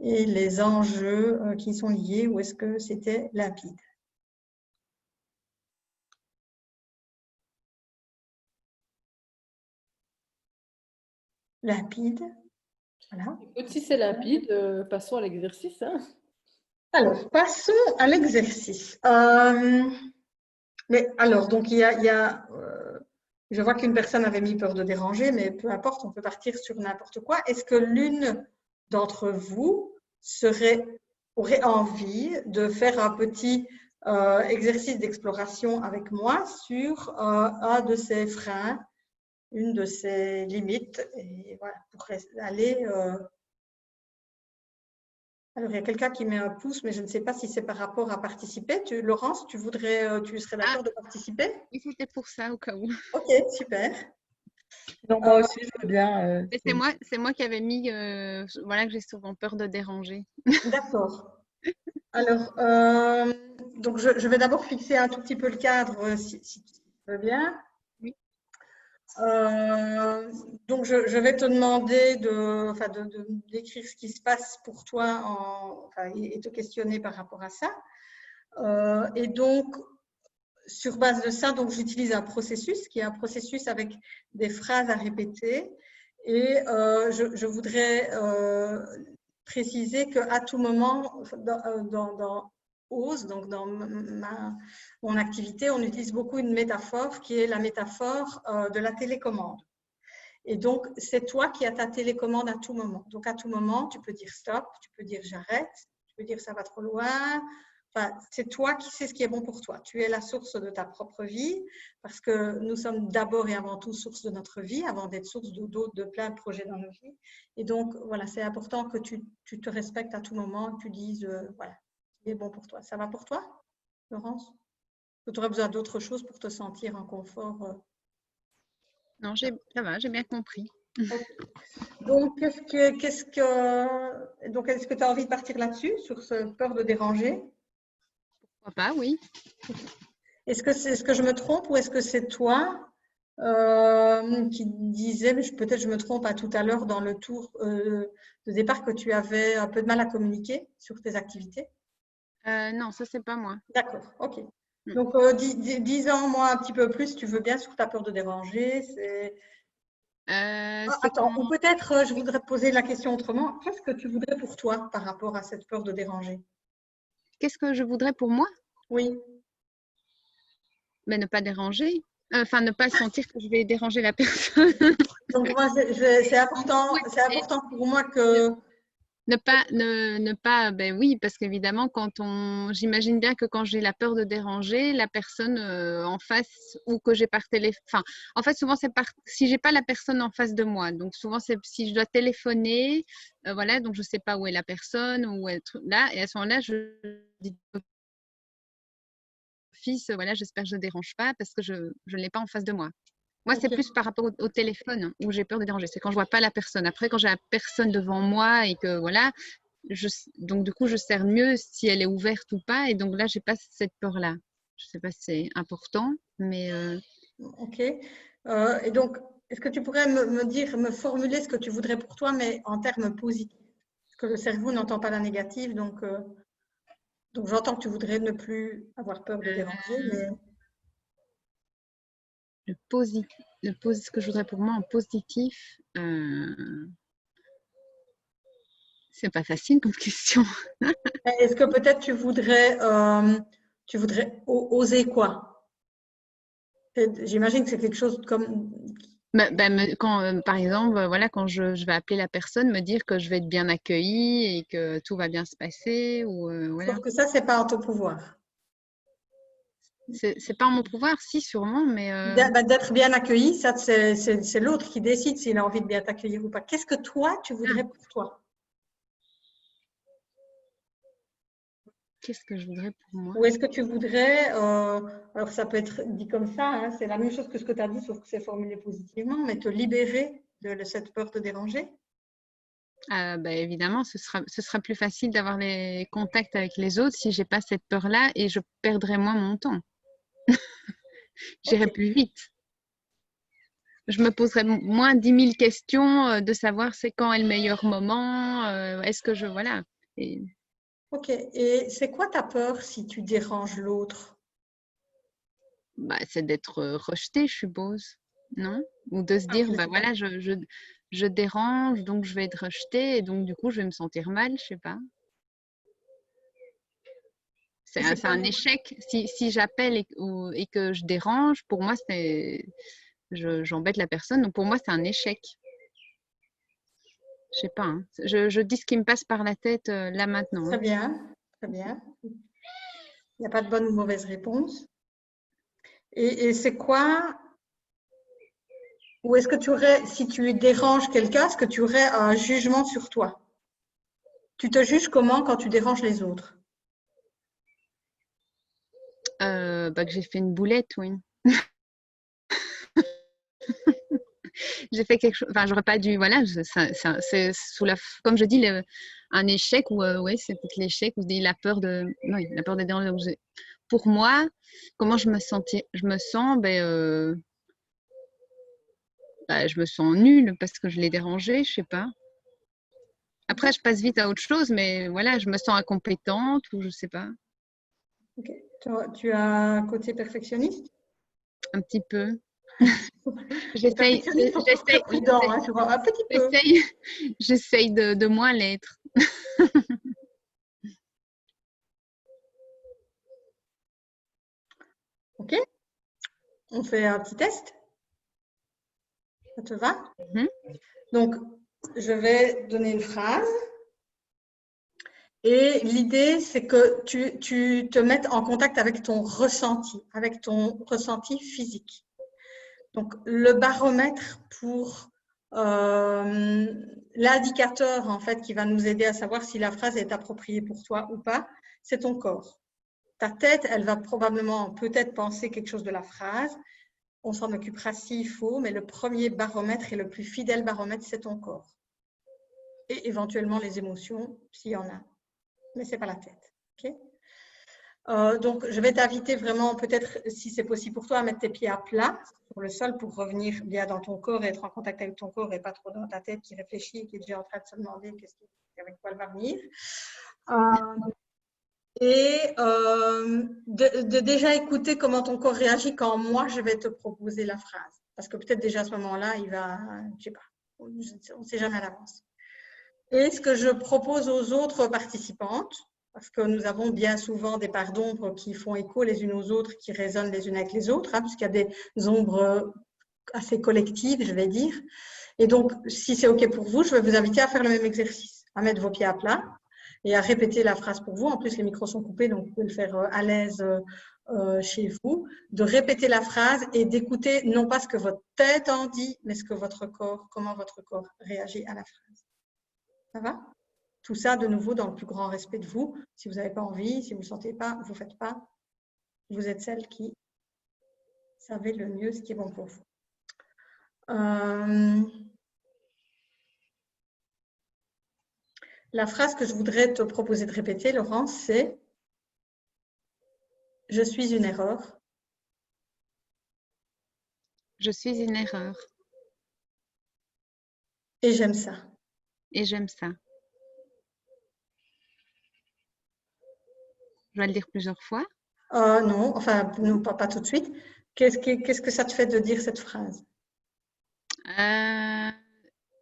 et les enjeux qui sont liés ou est-ce que c'était limpide? Limpide. Voilà. Écoute, si c'est limpide, passons à l'exercice. Hein. Alors, passons à l'exercice. Mais alors, donc, je vois qu'une personne avait mis peur de déranger, mais peu importe, on peut partir sur n'importe quoi. Est-ce que l'une d'entre vous aurait envie de faire un petit exercice d'exploration avec moi sur un de ces freins, une de ces limites, et voilà, pour aller... Alors, il y a quelqu'un qui met un pouce, mais je ne sais pas si c'est par rapport à participer. Laurence, tu serais d'accord de participer? Oui, c'était pour ça, au cas où. Ok, super. Donc, moi aussi, je veux bien. C'est moi qui avais mis, voilà, que j'ai souvent peur de déranger. D'accord. Alors, donc je vais d'abord fixer un tout petit peu le cadre, si tu veux bien. Oui. Donc, je vais te demander d'écrire ce qui se passe pour toi et te questionner par rapport à ça. Et donc, sur base de ça, donc j'utilise un processus qui est un processus avec des phrases à répéter. Et je voudrais préciser qu'à tout moment, dans OSE, donc dans mon activité, on utilise beaucoup une métaphore qui est la métaphore de la télécommande. Et donc, c'est toi qui as ta télécommande à tout moment. Donc, à tout moment, tu peux dire stop, tu peux dire j'arrête, tu peux dire ça va trop loin. Enfin, c'est toi qui sais ce qui est bon pour toi. Tu es la source de ta propre vie parce que nous sommes d'abord et avant tout source de notre vie avant d'être source de plein de projets dans nos vies. Et donc, voilà, c'est important que tu te respectes à tout moment, que tu dises, voilà, ce qui est bon pour toi. Ça va pour toi, Laurence? Tu aurais besoin d'autre chose pour te sentir en confort? Non, ça va, j'ai bien compris. Okay. Donc, est-ce que tu as envie de partir là-dessus, sur ce peur de déranger? Pourquoi pas, oui. Est-ce que je me trompe ou est-ce que c'est toi qui disais, mais peut-être je me trompe à tout à l'heure dans le tour de départ, que tu avais un peu de mal à communiquer sur tes activités? Non, ça, c'est pas moi. D'accord, ok. Donc, dis-en moi un petit peu plus, si tu veux bien, sur ta peur de déranger. C'est Attends, quand- ou peut-être je voudrais te poser la question autrement. Qu'est-ce que tu voudrais pour toi par rapport à cette peur de déranger? Qu'est-ce que je voudrais pour moi? Oui. Mais ne pas déranger. Enfin, ne pas sentir que je vais déranger la personne. Donc, moi, c'est important pour moi que… Ne pas, ben oui, parce qu'évidemment, j'imagine bien que quand j'ai la peur de déranger, la personne en face ou que j'ai par téléphone, enfin, en fait, souvent si j'ai pas la personne en face de moi, donc souvent c'est si je dois téléphoner, voilà, donc je sais pas où est la personne ou être là, et à ce moment-là, je dis fils, voilà, j'espère que je ne dérange pas parce que je ne l'ai pas en face de moi. Moi, c'est Ok. plus par rapport au téléphone hein, où j'ai peur de déranger. C'est quand je vois pas la personne. Après, quand j'ai la personne devant moi et que voilà, donc du coup, je sers mieux si elle est ouverte ou pas. Et donc là, j'ai pas cette peur-là. Je sais pas si c'est important, mais Ok. Et donc, est-ce que tu pourrais me formuler ce que tu voudrais pour toi, mais en termes positifs? Parce que le cerveau n'entend pas la négative, donc j'entends que tu voudrais ne plus avoir peur de déranger, mais ce que je voudrais pour moi en positif, c'est pas facile comme question. est-ce que peut-être tu voudrais oser quoi? J'imagine que c'est quelque chose comme… Quand, par exemple, voilà, quand je vais appeler la personne, me dire que je vais être bien accueillie et que tout va bien se passer, ou voilà. Sauf que ça, c'est pas en ton pouvoir. C'est pas en mon pouvoir, si, sûrement, mais D'être bien accueilli, ça, c'est l'autre qui décide s'il a envie de bien t'accueillir ou pas. Qu'est-ce que toi, tu voudrais pour toi? qu'est-ce que je voudrais pour moi? Ou est-ce que tu voudrais, alors ça peut être dit comme ça, hein, c'est la même chose que ce que tu as dit, sauf que c'est formulé positivement, mais te libérer de cette peur de déranger? Bah, évidemment, ce sera plus facile d'avoir les contacts avec les autres si j'ai pas cette peur-là et je perdrai moins mon temps. J'irai Ok, plus vite. Je me poserai moins 10 000 questions de savoir c'est quand est le meilleur moment, est-ce que voilà. Et, ok. Et c'est quoi ta peur si tu déranges l'autre? bah, c'est d'être rejeté, je suppose, non? Ou de se Ah, dire, je bah sais pas. voilà, je dérange, donc je vais être rejetée et donc du coup, je vais me sentir mal, je sais pas. Et C'est c'est quoi? un échec. Si j'appelle et que je dérange, pour moi, j'embête la personne. Donc pour moi, c'est un échec. Je sais pas. Hein. Je dis ce qui me passe par la tête là maintenant. Très Hein. bien, très bien. Il n'y a pas de bonne ou mauvaise réponse. Et c'est quoi? Ou est-ce que tu aurais, si tu déranges quelqu'un, est-ce que tu aurais un jugement sur toi? Tu te juges comment quand tu déranges les autres? Bah, que j'ai fait une boulette, oui. J'ai fait quelque chose. Enfin, j'aurais pas dû. Voilà, c'est sous comme je dis, un échec ou ouais, c'est peut-être l'échec ou la peur de. Oui, la peur de déranger. Donc, pour moi, comment je me sens, bah, je me sens nulle parce que je l'ai dérangé, je sais pas. Après, je passe vite à autre chose, mais voilà, je me sens incompétente ou je sais pas, Ok. Tu as un côté perfectionniste? un petit peu. Les perfectionnistes sont toujours très prudents, hein, tu vois, un petit peu. J'essaye, j'essaye de moins l'être. Ok, on fait un petit test. Ça te va? Mhm. Donc, je vais donner une phrase. Et l'idée, c'est que tu te mettes en contact avec ton ressenti physique. Donc, le baromètre pour l'indicateur en fait qui va nous aider à savoir si la phrase est appropriée pour toi ou pas, c'est ton corps. Ta tête, elle va probablement peut-être penser quelque chose de la phrase. On s'en occupera s'il faut, mais le premier baromètre et le plus fidèle baromètre, c'est ton corps. Et éventuellement les émotions, s'il y en a. Mais ce n'est pas la tête. Okay, donc, je vais t'inviter vraiment, peut-être, si c'est possible pour toi, à mettre tes pieds à plat sur le sol pour revenir bien dans ton corps et être en contact avec ton corps et pas trop dans ta tête qui réfléchit et qui est déjà en train de se demander avec quoi elle va venir. De déjà écouter comment ton corps réagit quand moi, je vais te proposer la phrase. Parce que peut-être déjà à ce moment-là, il va, je sais pas, on ne sait jamais à l'avance. Et ce que je propose aux autres participantes, parce que nous avons bien souvent des parts d'ombre qui font écho les unes aux autres, qui résonnent les unes avec les autres, hein, puisqu'il y a des ombres assez collectives, je vais dire. Et donc, si c'est OK pour vous, je vais vous inviter à faire le même exercice, à mettre vos pieds à plat et à répéter la phrase pour vous. En plus, les micros sont coupés, donc vous pouvez le faire à l'aise chez vous, de répéter la phrase et d'écouter non pas ce que votre tête en dit, mais ce que votre corps, comment votre corps réagit à la phrase. Ça va? Tout ça, de nouveau, dans le plus grand respect de vous. Si vous n'avez pas envie, si vous ne le sentez pas, vous ne faites pas. Vous êtes celle qui savez le mieux ce qui est bon pour vous. La phrase que je voudrais te proposer de répéter, Laurence, c'est « Je suis une erreur ». Je suis une erreur. Et j'aime ça. Et j'aime ça. Je dois le dire plusieurs fois. Non, enfin, non, pas tout de suite. Qu'est-ce que ça te fait de dire cette phrase?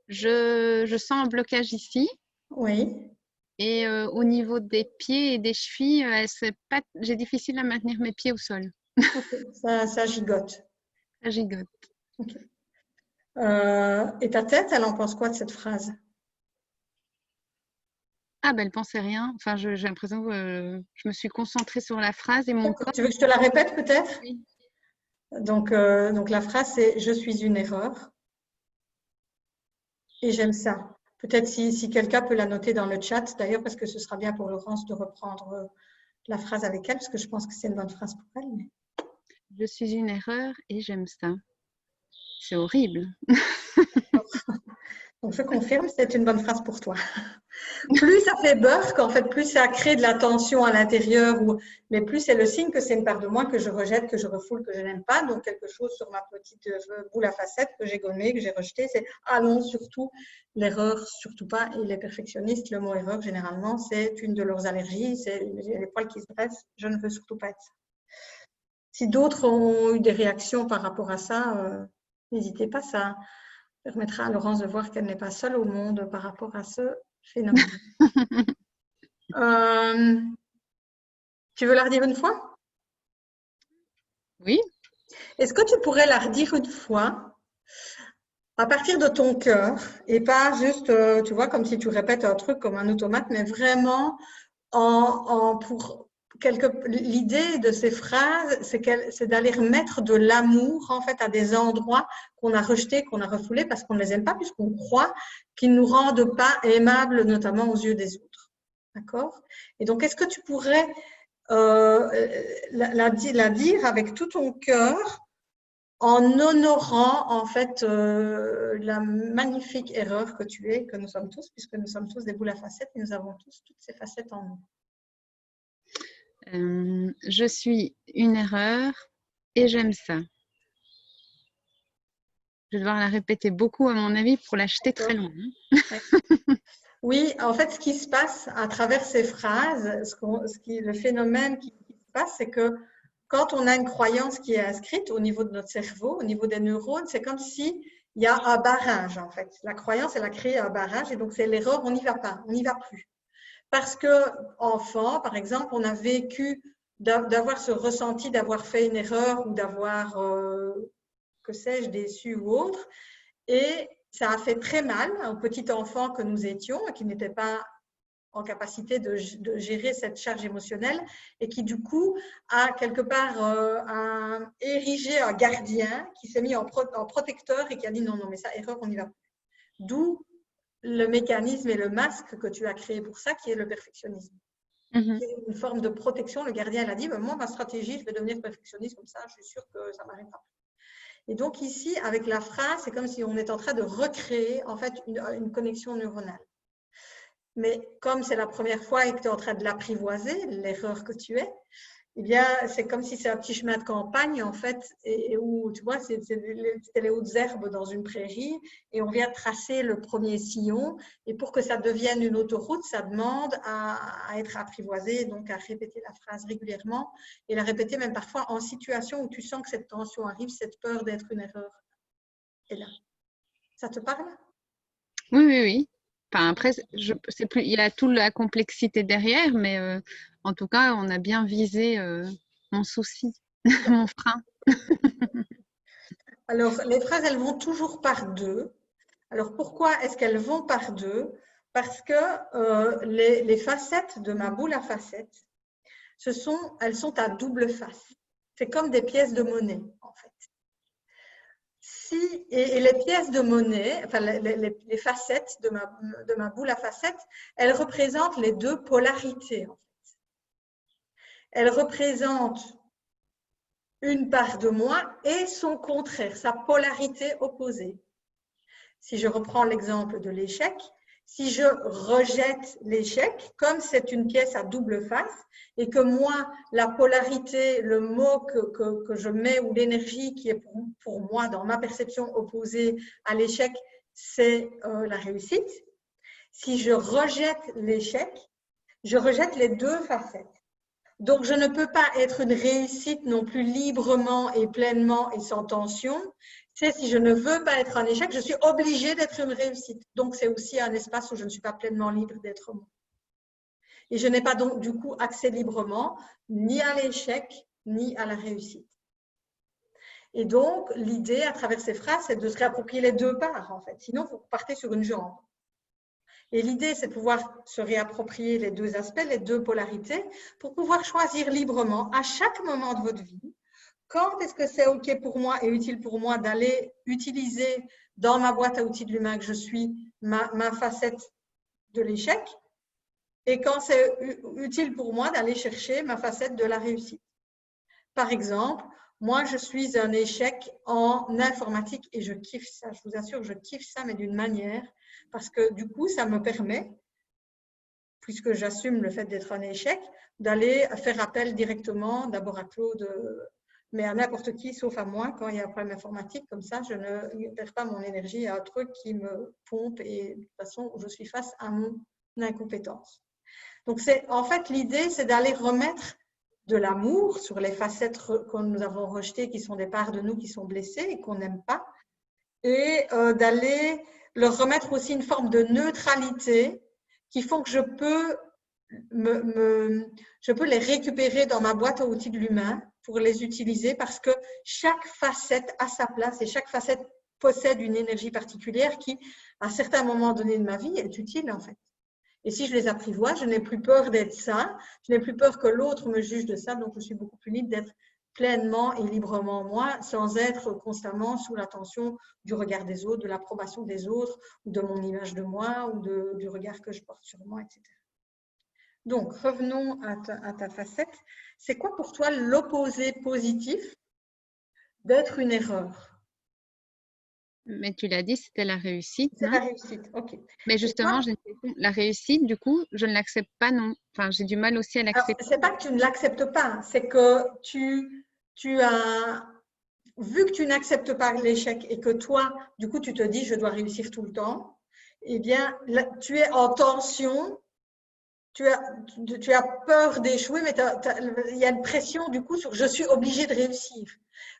Je sens un blocage ici. Oui. Et au niveau des pieds et des chevilles, j'ai difficile à maintenir mes pieds au sol. Okay. Ça gigote. Ça gigote. Okay. Et ta tête, elle en pense quoi de cette phrase? Ah ben elle pensait rien. Enfin, j'ai l'impression que je me suis concentrée sur la phrase et mon corps. Tu veux que je te la répète peut-être? Oui. Donc la phrase c'est « Je suis une erreur » et j'aime ça. Peut-être si quelqu'un peut la noter dans le chat, d'ailleurs, parce que ce sera bien pour Laurence de reprendre la phrase avec elle, parce que je pense que c'est une bonne phrase pour elle. Mais... Je suis une erreur et j'aime ça. C'est horrible. Donc, je confirme, c'est une bonne phrase pour toi. Plus ça fait burk, en fait, plus ça crée de la tension à l'intérieur, mais plus c'est le signe que c'est une part de moi que je rejette, que je refoule, que je n'aime pas. Donc, quelque chose sur ma petite boule à facettes que j'ai gommée, que j'ai rejetée, c'est « Ah non, surtout, l'erreur, surtout pas ». Et les perfectionnistes, le mot « erreur », généralement, c'est une de leurs allergies, c'est les poils qui se dressent. Je ne veux surtout pas être ça. Si d'autres ont eu des réactions par rapport à ça, n'hésitez pas, ça permettra à Laurence de voir qu'elle n'est pas seule au monde par rapport à ce phénomène. Tu veux la redire une fois? Oui. Est-ce que tu pourrais la redire une fois à partir de ton cœur et pas juste, tu vois, comme si tu répètes un truc comme un automate, mais vraiment pour l'idée de ces phrases, c'est d'aller remettre de l'amour en fait à des endroits qu'on a rejetés, qu'on a refoulés parce qu'on ne les aime pas, puisqu'on croit qu'ils ne nous rendent pas aimables, notamment aux yeux des autres. D'accord? Et donc, est-ce que tu pourrais la dire avec tout ton cœur en honorant en fait la magnifique erreur que tu es, que nous sommes tous, puisque nous sommes tous des boules à facettes et nous avons tous toutes ces facettes en nous. Je suis une erreur et j'aime ça. Je vais devoir la répéter beaucoup à mon avis pour la jeter très loin. Oui, en fait, ce qui se passe à travers ces phrases, le phénomène qui se passe, c'est que quand on a une croyance qui est inscrite au niveau de notre cerveau, au niveau des neurones, c'est comme s'il y a un barrage en fait. La croyance, elle a créé un barrage et donc c'est l'erreur, on n'y va pas, on n'y va plus. Parce que enfant, par exemple, on a vécu d'avoir ce ressenti d'avoir fait une erreur ou d'avoir, que sais-je, déçu ou autre. Et ça a fait très mal au petit enfant que nous étions et qui n'était pas en capacité de gérer cette charge émotionnelle et qui, du coup, a quelque part érigé un gardien qui s'est mis en protecteur et qui a dit non, mais ça, erreur, on n'y va plus. D'où le mécanisme et le masque que tu as créé pour ça, qui est le perfectionnisme. C'est une forme de protection. Le gardien, il a dit, moi, ma stratégie, je vais devenir perfectionniste comme ça, je suis sûre que ça m'arrivera. Et donc ici, avec la phrase, c'est comme si on est en train de recréer en fait une connexion neuronale. Mais comme c'est la première fois et que tu es en train de l'apprivoiser, l'erreur que tu es, eh bien, c'est comme si c'est un petit chemin de campagne, en fait, et où, tu vois, c'était les hautes herbes dans une prairie, et on vient tracer le premier sillon, et pour que ça devienne une autoroute, ça demande à être apprivoisé, donc à répéter la phrase régulièrement, et la répéter même parfois en situation où tu sens que cette tension arrive, cette peur d'être une erreur est là. Ça te parle? Oui, oui, oui. Enfin, après, c'est plus, il y a toute la complexité derrière, mais en tout cas, on a bien visé mon souci, mon frein. Alors, les phrases, elles vont toujours par deux. Alors, pourquoi est-ce qu'elles vont par deux? Parce que les facettes de ma boule à facettes, elles sont à double face. C'est comme des pièces de monnaie, en fait. Et les pièces de monnaie, enfin les facettes de ma boule à facettes, elles représentent les deux polarités, en fait. Elles représentent une part de moi et son contraire, sa polarité opposée. Si je reprends l'exemple de l'échec, si je rejette l'échec, comme c'est une pièce à double face, et que moi, la polarité, le mot que je mets ou l'énergie qui est pour moi, dans ma perception opposée à l'échec, c'est la réussite. Si je rejette l'échec, je rejette les deux facettes. Donc, je ne peux pas être une réussite non plus librement et pleinement et sans tension. C'est si je ne veux pas être un échec, je suis obligée d'être une réussite. Donc, c'est aussi un espace où je ne suis pas pleinement libre d'être moi. Et je n'ai pas donc du coup accès librement ni à l'échec ni à la réussite. Et donc, l'idée à travers ces phrases, c'est de se réapproprier les deux parts en fait. Sinon, vous partez sur une jambe. Et l'idée, c'est de pouvoir se réapproprier les deux aspects, les deux polarités, pour pouvoir choisir librement à chaque moment de votre vie, quand est-ce que c'est OK pour moi et utile pour moi d'aller utiliser dans ma boîte à outils de l'humain que je suis ma facette de l'échec, et quand c'est utile pour moi d'aller chercher ma facette de la réussite. Par exemple, moi, je suis un échec en informatique et je kiffe ça. Je vous assure, je kiffe ça, mais d'une manière, parce que du coup, ça me permet, puisque j'assume le fait d'être un échec, d'aller faire appel directement, d'abord à Claude, mais à n'importe qui, sauf à moi, quand il y a un problème informatique. Comme ça, je ne perds pas mon énergie à un truc qui me pompe et de toute façon, je suis face à mon incompétence. Donc, en fait, l'idée, c'est d'aller remettre de l'amour sur les facettes que nous avons rejetées, qui sont des parts de nous qui sont blessées et qu'on n'aime pas, et d'aller leur remettre aussi une forme de neutralité qui font que je peux les récupérer dans ma boîte à outils de l'humain pour les utiliser, parce que chaque facette a sa place et chaque facette possède une énergie particulière qui, à certains moments donnés de ma vie, est utile en fait. Et si je les apprivoise, je n'ai plus peur d'être ça, je n'ai plus peur que l'autre me juge de ça, donc je suis beaucoup plus libre d'être pleinement et librement moi, sans être constamment sous la tension du regard des autres, de l'approbation des autres, ou de mon image de moi, ou du regard que je porte sur moi, etc. Donc, revenons à ta facette. C'est quoi pour toi l'opposé positif d'être une erreur? Mais tu l'as dit, c'était la réussite, C'est non? la réussite, ok. Mais justement, j'ai une question. La réussite, du coup, je ne l'accepte pas, non. Enfin, j'ai du mal aussi à l'accepter. C'est pas que tu ne l'acceptes pas, c'est que tu as vu que tu n'acceptes pas l'échec et que toi, du coup, tu te dis je dois réussir tout le temps, eh bien, là, tu es en tension, tu as peur d'échouer, mais il y a une pression du coup sur je suis obligée de réussir.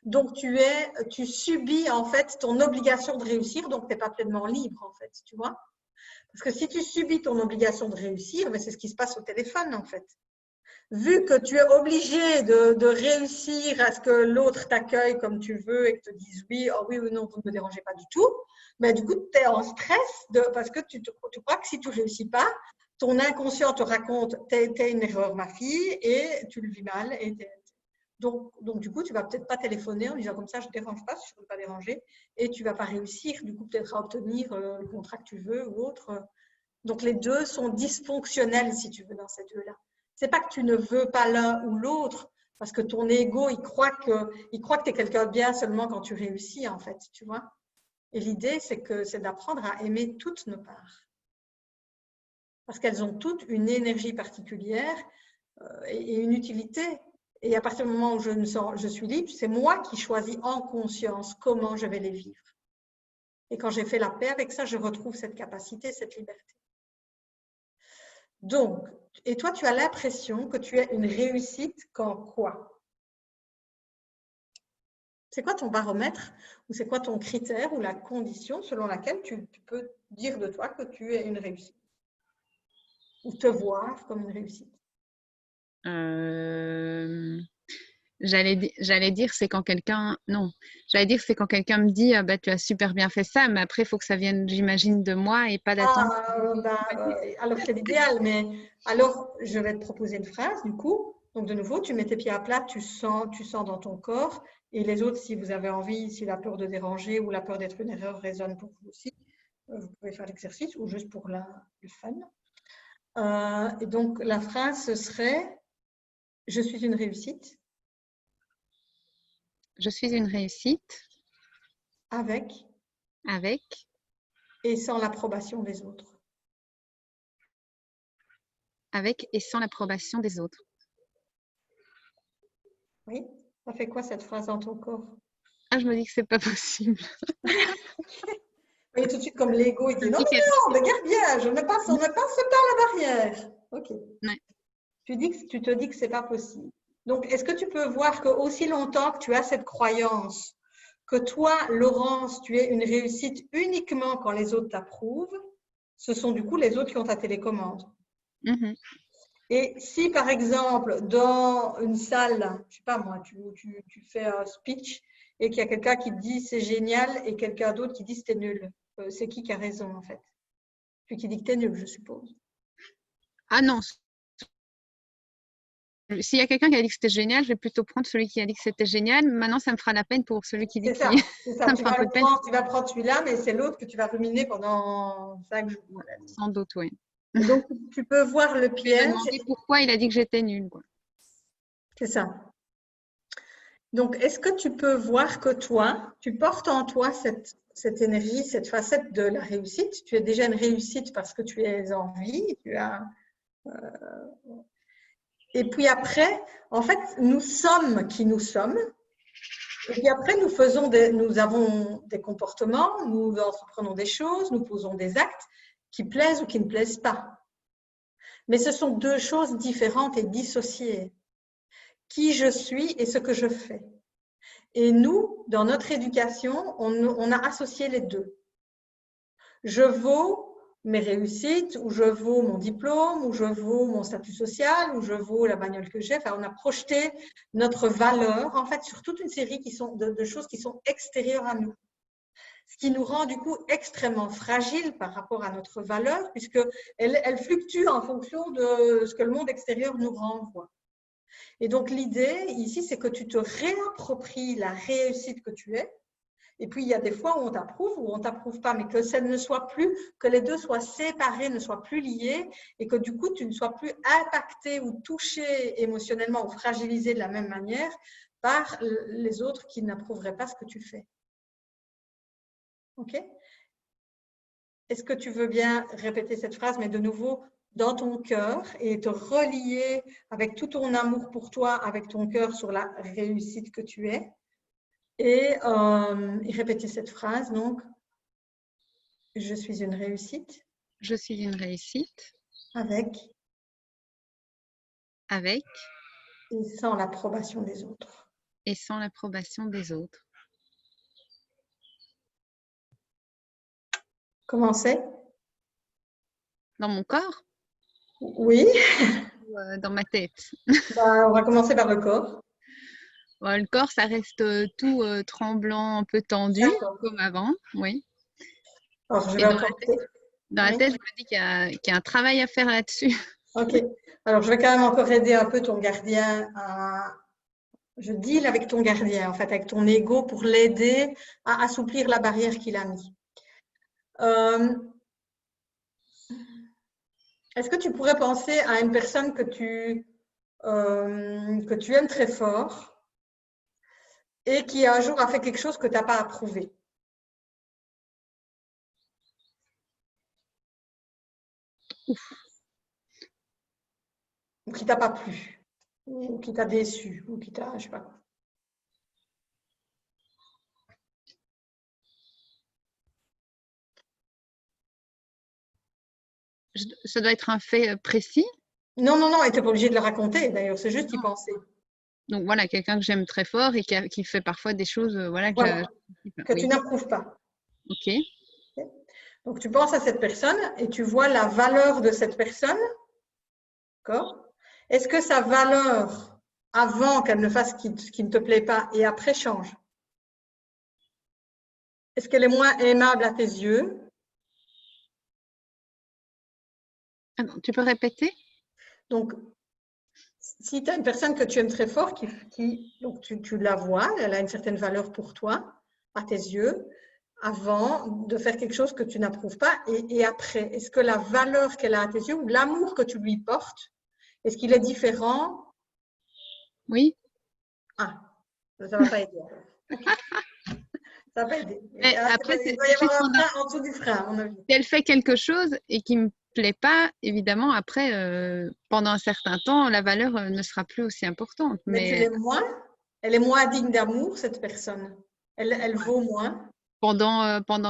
Donc, tu subis en fait ton obligation de réussir, donc tu n'es pas pleinement libre en fait, tu vois. Parce que si tu subis ton obligation de réussir, c'est ce qui se passe au téléphone en fait. Vu que tu es obligé de réussir à ce que l'autre t'accueille comme tu veux et que te dise oui, oh oui ou non, vous ne me dérangez pas du tout, mais du coup, tu es en stress parce que tu crois que si tu ne réussis pas, ton inconscient te raconte t'es une erreur, ma fille, et tu le vis mal. Donc, du coup, tu ne vas peut-être pas téléphoner en disant comme ça, je ne dérange pas, si je ne veux pas déranger, et tu ne vas pas réussir, du coup, peut-être à obtenir le contrat que tu veux ou autre. Donc, les deux sont dysfonctionnels, si tu veux, dans ces deux-là. C'est pas que tu ne veux pas l'un ou l'autre, parce que ton ego, il croit que tu es quelqu'un de bien seulement quand tu réussis, en fait, tu vois. Et l'idée, c'est d'apprendre à aimer toutes nos parts. Parce qu'elles ont toutes une énergie particulière et une utilité. Et à partir du moment où je suis libre, c'est moi qui choisis en conscience comment je vais les vivre. Et quand j'ai fait la paix avec ça, je retrouve cette capacité, cette liberté. Donc, et toi, tu as l'impression que tu es une réussite quand quoi? C'est quoi ton baromètre ou c'est quoi ton critère ou la condition selon laquelle tu peux dire de toi que tu es une réussite ou te voir comme une réussite? J'allais dire c'est quand quelqu'un non j'allais dire c'est quand quelqu'un me dit bah tu as super bien fait ça, mais après il faut que ça vienne, j'imagine, de moi et pas d'attendre. Alors c'est l'idéal, mais alors je vais te proposer une phrase du coup. Donc de nouveau, tu mets tes pieds à plat, tu sens dans ton corps. Et les autres, si vous avez envie, si la peur de déranger ou la peur d'être une erreur résonne pour vous aussi, vous pouvez faire l'exercice ou juste pour le fun. Et donc la phrase ce serait « Je suis une réussite ». Je suis une réussite Avec et sans l'approbation des autres. Avec et sans l'approbation des autres. Oui, ça fait quoi cette phrase dans ton corps? Ah, je me dis que c'est pas possible. Oui, tout de suite comme l'ego, il dit non, regarde bien, on ne passe pas la barrière. Ok. Ouais. Tu te dis que c'est pas possible. Donc, est-ce que tu peux voir que aussi longtemps que tu as cette croyance que toi, Laurence, tu es une réussite uniquement quand les autres t'approuvent, ce sont du coup les autres qui ont ta télécommande. Mm-hmm. Et si, par exemple, dans une salle, je sais pas moi, tu fais un speech et qu'il y a quelqu'un qui te dit c'est génial et quelqu'un d'autre qui dit c'était nul, c'est qui a raison en fait? Celui qui dit que t'es nul, je suppose. Ah non. S'il y a quelqu'un qui a dit que c'était génial, je vais plutôt prendre celui qui a dit que c'était génial. Maintenant, ça me fera la peine pour celui qui dit que c'est ça. ça me fera un peu de peine. Tu vas prendre celui-là, mais c'est l'autre que tu vas ruminer pendant 5 jours. Sans doute, oui. Et donc, tu peux voir le Je vais me piège. demander pourquoi il a dit que j'étais nulle, quoi. C'est ça. Donc, est-ce que tu peux voir que toi, tu portes en toi cette énergie, cette facette de la réussite? Tu es déjà une réussite parce que tu es en vie, et puis après, en fait, nous sommes qui nous sommes. Et puis après, nous avons des comportements, nous entreprenons des choses, nous posons des actes qui plaisent ou qui ne plaisent pas. Mais ce sont deux choses différentes et dissociées. Qui je suis et ce que je fais. Et nous, dans notre éducation, on a associé les deux. Je vaux mes réussites, ou je vaux mon diplôme, ou je vaux mon statut social, ou je vaux la bagnole que j'ai. Enfin, on a projeté notre valeur, en fait, sur toute une série de choses qui sont extérieures à nous. Ce qui nous rend du coup extrêmement fragiles par rapport à notre valeur, puisqu'elle fluctue en fonction de ce que le monde extérieur nous renvoie. Et donc, l'idée ici, c'est que tu te réappropries la réussite que tu es. Et puis, il y a des fois où on t'approuve ou on ne t'approuve pas, mais que ça ne soit plus, que les deux soient séparés, ne soient plus liés et que du coup, tu ne sois plus impacté ou touché émotionnellement ou fragilisé de la même manière par les autres qui n'approuveraient pas ce que tu fais. OK? Est-ce que tu veux bien répéter cette phrase, mais de nouveau, dans ton cœur et te relier avec tout ton amour pour toi, avec ton cœur sur la réussite que tu es et répéter cette phrase, donc, je suis une réussite. Je suis une réussite. Avec et sans l'approbation des autres. Et sans l'approbation des autres. Comment c'est? Dans mon corps? Oui. Ou dans ma tête? On va commencer par le corps. Le corps, ça reste tout tremblant, un peu tendu, comme avant, oui. Alors, dans la tête, je me dis qu'il y a un travail à faire là-dessus. Ok. Alors, je vais quand même encore aider un peu ton gardien Je deal avec ton gardien, en fait, avec ton ego pour l'aider à assouplir la barrière qu'il a mis. Est-ce que tu pourrais penser à une personne que tu aimes très fort et qui un jour a fait quelque chose que tu n'as pas approuvé? Ouf. Ou qui t'a pas plu, ou qui t'a déçu, ou qui t'a, je sais pas quoi. Ça doit être un fait précis? Non, et tu n'es pas obligé de le raconter, d'ailleurs, c'est juste y penser. Donc voilà, quelqu'un que j'aime très fort et qui fait parfois des choses voilà, que Voilà, que tu oui, n'approuves pas. ok. Donc, tu penses à cette personne et tu vois la valeur de cette personne. D'accord? Est-ce que sa valeur, avant qu'elle ne fasse ce qui ne te plaît pas et après change? Est-ce qu'elle est moins aimable à tes yeux? Ah non, tu peux répéter? Donc, si tu as une personne que tu aimes très fort, donc tu la vois, elle a une certaine valeur pour toi, à tes yeux, avant de faire quelque chose que tu n'approuves pas, et après, est-ce que la valeur qu'elle a à tes yeux ou l'amour que tu lui portes, est-ce qu'il est différent? Oui. Ah, ça ne va pas aider. Okay. Ça va pas aider. Mais après, Il c'est doit y avoir juste un frein en dessous du frein, à mon avis. si elle fait quelque chose et qui me plaît pas, évidemment, après, pendant un certain temps, la valeur ne sera plus aussi importante. Mais tu Mais l'aimes moins? Elle est moins digne d'amour, cette personne. Elle vaut moins. pendant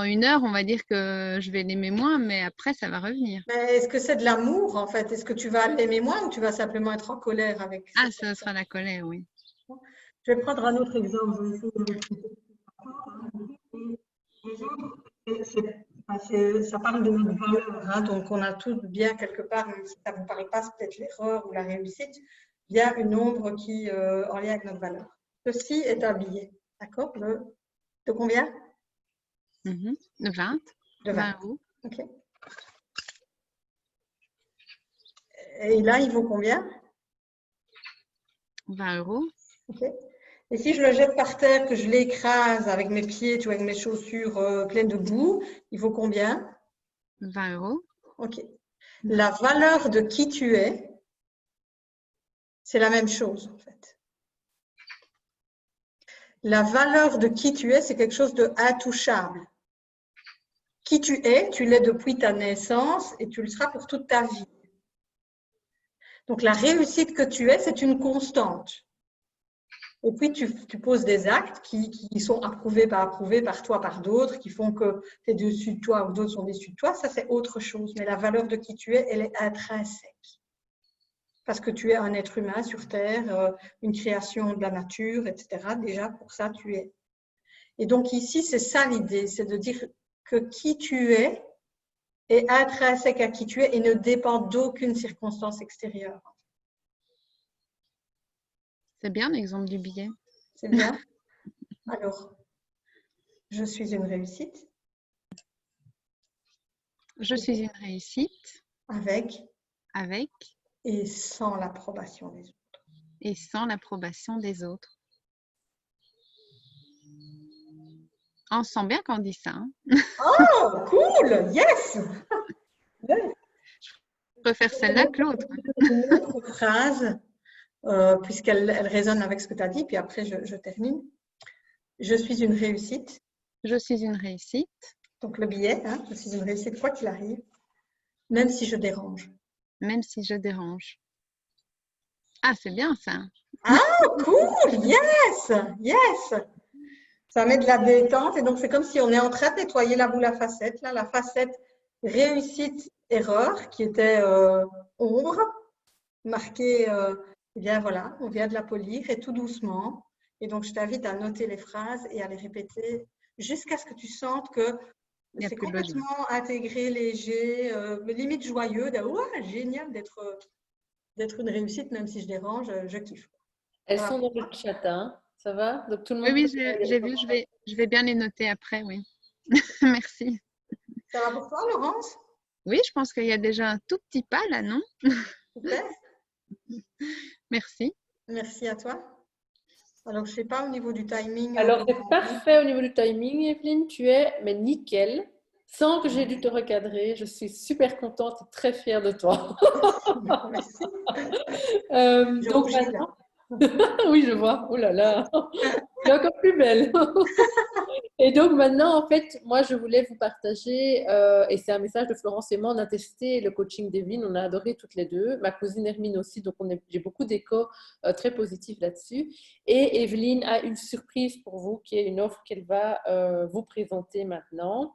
1 heure, on va dire que je vais l'aimer moins, mais après, ça va revenir. Mais est-ce que c'est de l'amour, en fait? Est-ce que tu vas l'aimer moins ou tu vas simplement être en colère avec Ah, cette ça personne? sera la colère, oui. Je vais prendre un autre exemple. Je vais essayer de l'expliquer. Ça parle de notre valeur, hein, donc on a tous bien quelque part, même si ça ne vous parle pas, c'est peut-être l'erreur ou la réussite, bien une ombre qui en lien avec notre valeur. Ceci est un billet, d'accord? De combien? De 20. De 20. 20 euros. Ok. Et là, il vaut combien? 20 euros. Ok. Et si je le jette par terre, que je l'écrase avec mes pieds, tu vois, avec mes chaussures pleines de boue, il vaut combien? 20 euros. Ok. La valeur de qui tu es, c'est la même chose, en fait. La valeur de qui tu es, c'est quelque chose de intouchable. Qui tu l'es depuis ta naissance et tu le seras pour toute ta vie. Donc, la réussite que tu es, c'est une constante. Et puis, tu poses des actes qui sont approuvés, pas approuvés par toi, par d'autres, qui font que tu es dessus de toi ou d'autres sont dessus de toi. Ça, c'est autre chose. Mais la valeur de qui tu es, elle est intrinsèque. Parce que tu es un être humain sur Terre, une création de la nature, etc. Déjà, pour ça, tu es. Et donc, ici, c'est ça l'idée, c'est de dire que qui tu es est intrinsèque à qui tu es et ne dépend d'aucune circonstance extérieure. C'est bien l'exemple du billet. C'est bien? Alors, je suis une réussite. Je suis une réussite Avec avec et sans l'approbation des autres. et sans l'approbation des autres. On sent bien qu'on dit ça. Hein. Oh, cool! Yes! Je préfère celle-là que l'autre. Une autre phrase, puisqu'elle résonne avec ce que tu as dit, puis après je termine. Je suis une réussite. Je suis une réussite. Donc le billet, hein, je suis une réussite quoi qu'il arrive, même si je dérange. Même si je dérange. Ah, c'est bien ça. Ah, cool! Yes! Yes! Ça met de la détente et donc c'est comme si on est en train de nettoyer la boule à facettes, là, la facette réussite erreur qui était ombre, marquée, eh bien voilà, on vient de la polir et tout doucement. Et donc je t'invite à noter les phrases et à les répéter jusqu'à ce que tu sentes que c'est complètement intégré, léger, limite joyeux, ouais, génial d'être une réussite, même si je dérange, je kiffe. Elles sont dans le chat, hein. Ça va? Donc tout le monde Oui, peut j'ai vu, je vais bien les noter après, oui. Merci. Ça va pour toi, Laurence? Oui, je pense qu'il y a déjà un tout petit pas là, non? Super. Merci. Merci à toi. Alors, je ne sais pas au niveau du timing. Alors, c'est parfait au niveau du timing, Evelyne. Tu es mais nickel. Sans que j'ai dû te recadrer, je suis super contente et très fière de toi. Merci. Donc maintenant, oui, je vois. Oh là là, tu es encore plus belle. Et donc maintenant, en fait, moi, je voulais vous partager, et c'est un message de Florence et moi, on a testé le coaching d'Evelyne, on a adoré toutes les deux, ma cousine Hermine aussi, donc j'ai beaucoup d'échos très positifs là-dessus. Et Evelyne a une surprise pour vous, qui est une offre qu'elle va vous présenter maintenant,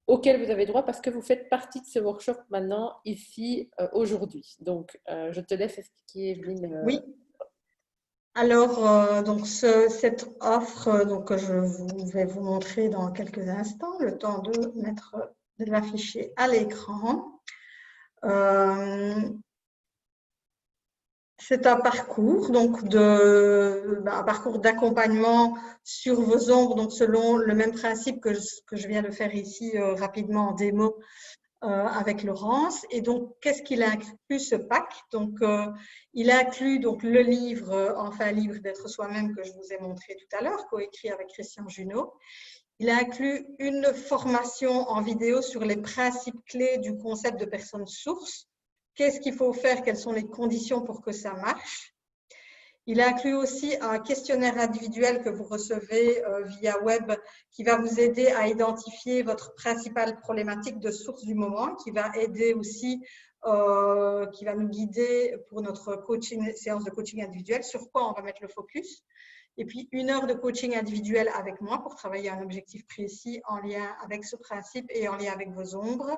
auquel vous avez droit parce que vous faites partie de ce workshop maintenant, ici, aujourd'hui. Donc, je te laisse expliquer, Evelyne. Oui. Alors, donc cette offre donc, que vais vous montrer dans quelques instants, le temps de l'afficher à l'écran. C'est un parcours, donc un parcours d'accompagnement sur vos ombres, donc selon le même principe que je viens de faire ici rapidement en démo avec Laurence. Et donc, qu'est-ce qu'il inclut ce pack? Donc, il inclut donc le livre Enfin libre d'être soi-même que je vous ai montré tout à l'heure, coécrit avec Christian Junot. Il inclut une formation en vidéo sur les principes clés du concept de personne source. Qu'est-ce qu'il faut faire? Quelles sont les conditions pour que ça marche? Il inclut aussi un questionnaire individuel que vous recevez via web qui va vous aider à identifier votre principale problématique de source du moment, qui va aider aussi, qui va nous guider pour notre séance de coaching individuel, sur quoi on va mettre le focus. Et puis, 1 heure de coaching individuel avec moi pour travailler un objectif précis en lien avec ce principe et en lien avec vos ombres.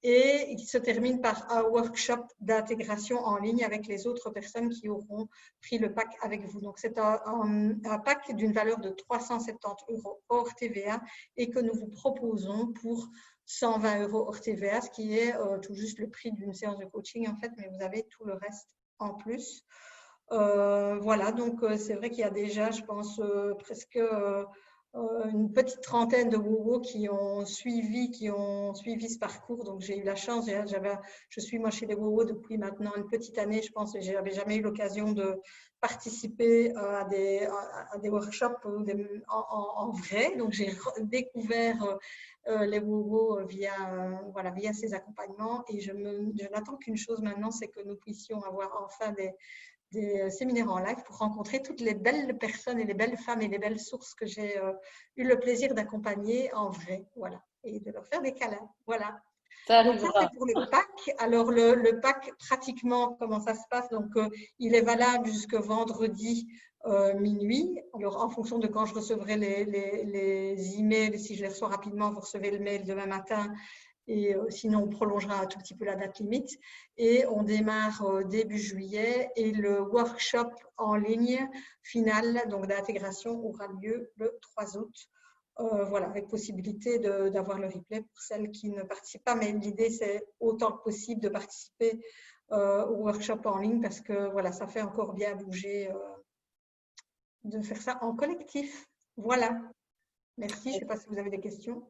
Et il se termine par un workshop d'intégration en ligne avec les autres personnes qui auront pris le pack avec vous. Donc, c'est un pack d'une valeur de 370 € hors TVA et que nous vous proposons pour 120 € hors TVA, ce qui est tout juste le prix d'une séance de coaching en fait, mais vous avez tout le reste en plus. Voilà, donc c'est vrai qu'il y a déjà, je pense, presque une petite trentaine de wowos qui ont suivi ce parcours. Donc, j'ai eu la chance, je suis moi chez les wowos depuis maintenant une petite année, je pense, et je n'avais jamais eu l'occasion de participer à des workshops en vrai. Donc, j'ai découvert les wowos via ces accompagnements. Et je n'attends qu'une chose maintenant, c'est que nous puissions avoir enfin des séminaires en live pour rencontrer toutes les belles personnes et les belles femmes et les belles sources que j'ai eu le plaisir d'accompagner en vrai, voilà, et de leur faire des câlins, voilà. Donc ça, c'est pour le pack. Alors, le pack, pratiquement, comment ça se passe? Donc, il est valable jusque vendredi minuit. Alors, en fonction de quand je recevrai les emails, si je les reçois rapidement, vous recevez le mail demain matin. Et sinon, on prolongera un tout petit peu la date limite. Et on démarre début juillet. Et le workshop en ligne final donc d'intégration aura lieu le 3 août. Voilà, avec possibilité d'avoir le replay pour celles qui ne participent pas. Mais l'idée, c'est autant que possible de participer au workshop en ligne parce que voilà, ça fait encore bien bouger de faire ça en collectif. Voilà. Merci. Je ne sais pas si vous avez des questions.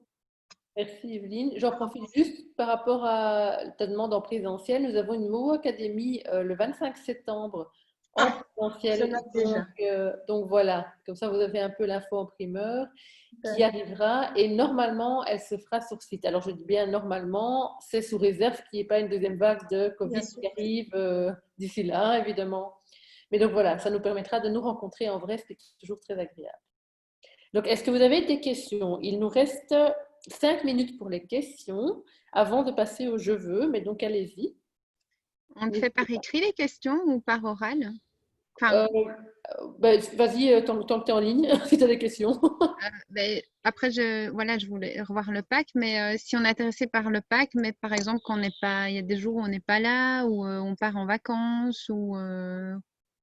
Merci Evelyne. J'en profite juste par rapport à ta demande en présentiel. Nous avons une Movo Academy le 25 septembre en présentiel. Donc voilà, comme ça vous avez un peu l'info en primeur qui arrivera et normalement elle se fera sur site. Alors je dis bien normalement, c'est sous réserve qu'il n'y ait pas une deuxième vague de Covid qui arrive d'ici là évidemment. Mais donc voilà, ça nous permettra de nous rencontrer en vrai, ce qui est toujours très agréable. Donc est-ce que vous avez des questions? Il nous reste 5 minutes pour les questions avant de passer au je veux, mais donc allez-y. On le fait par écrit les questions ou par oral? Vas-y, tant que tu es en ligne, si tu as des questions. Après, je voulais revoir le pack, mais si on est intéressé par le pack, mais par exemple, il y a des jours où on n'est pas là, ou on part en vacances, ou…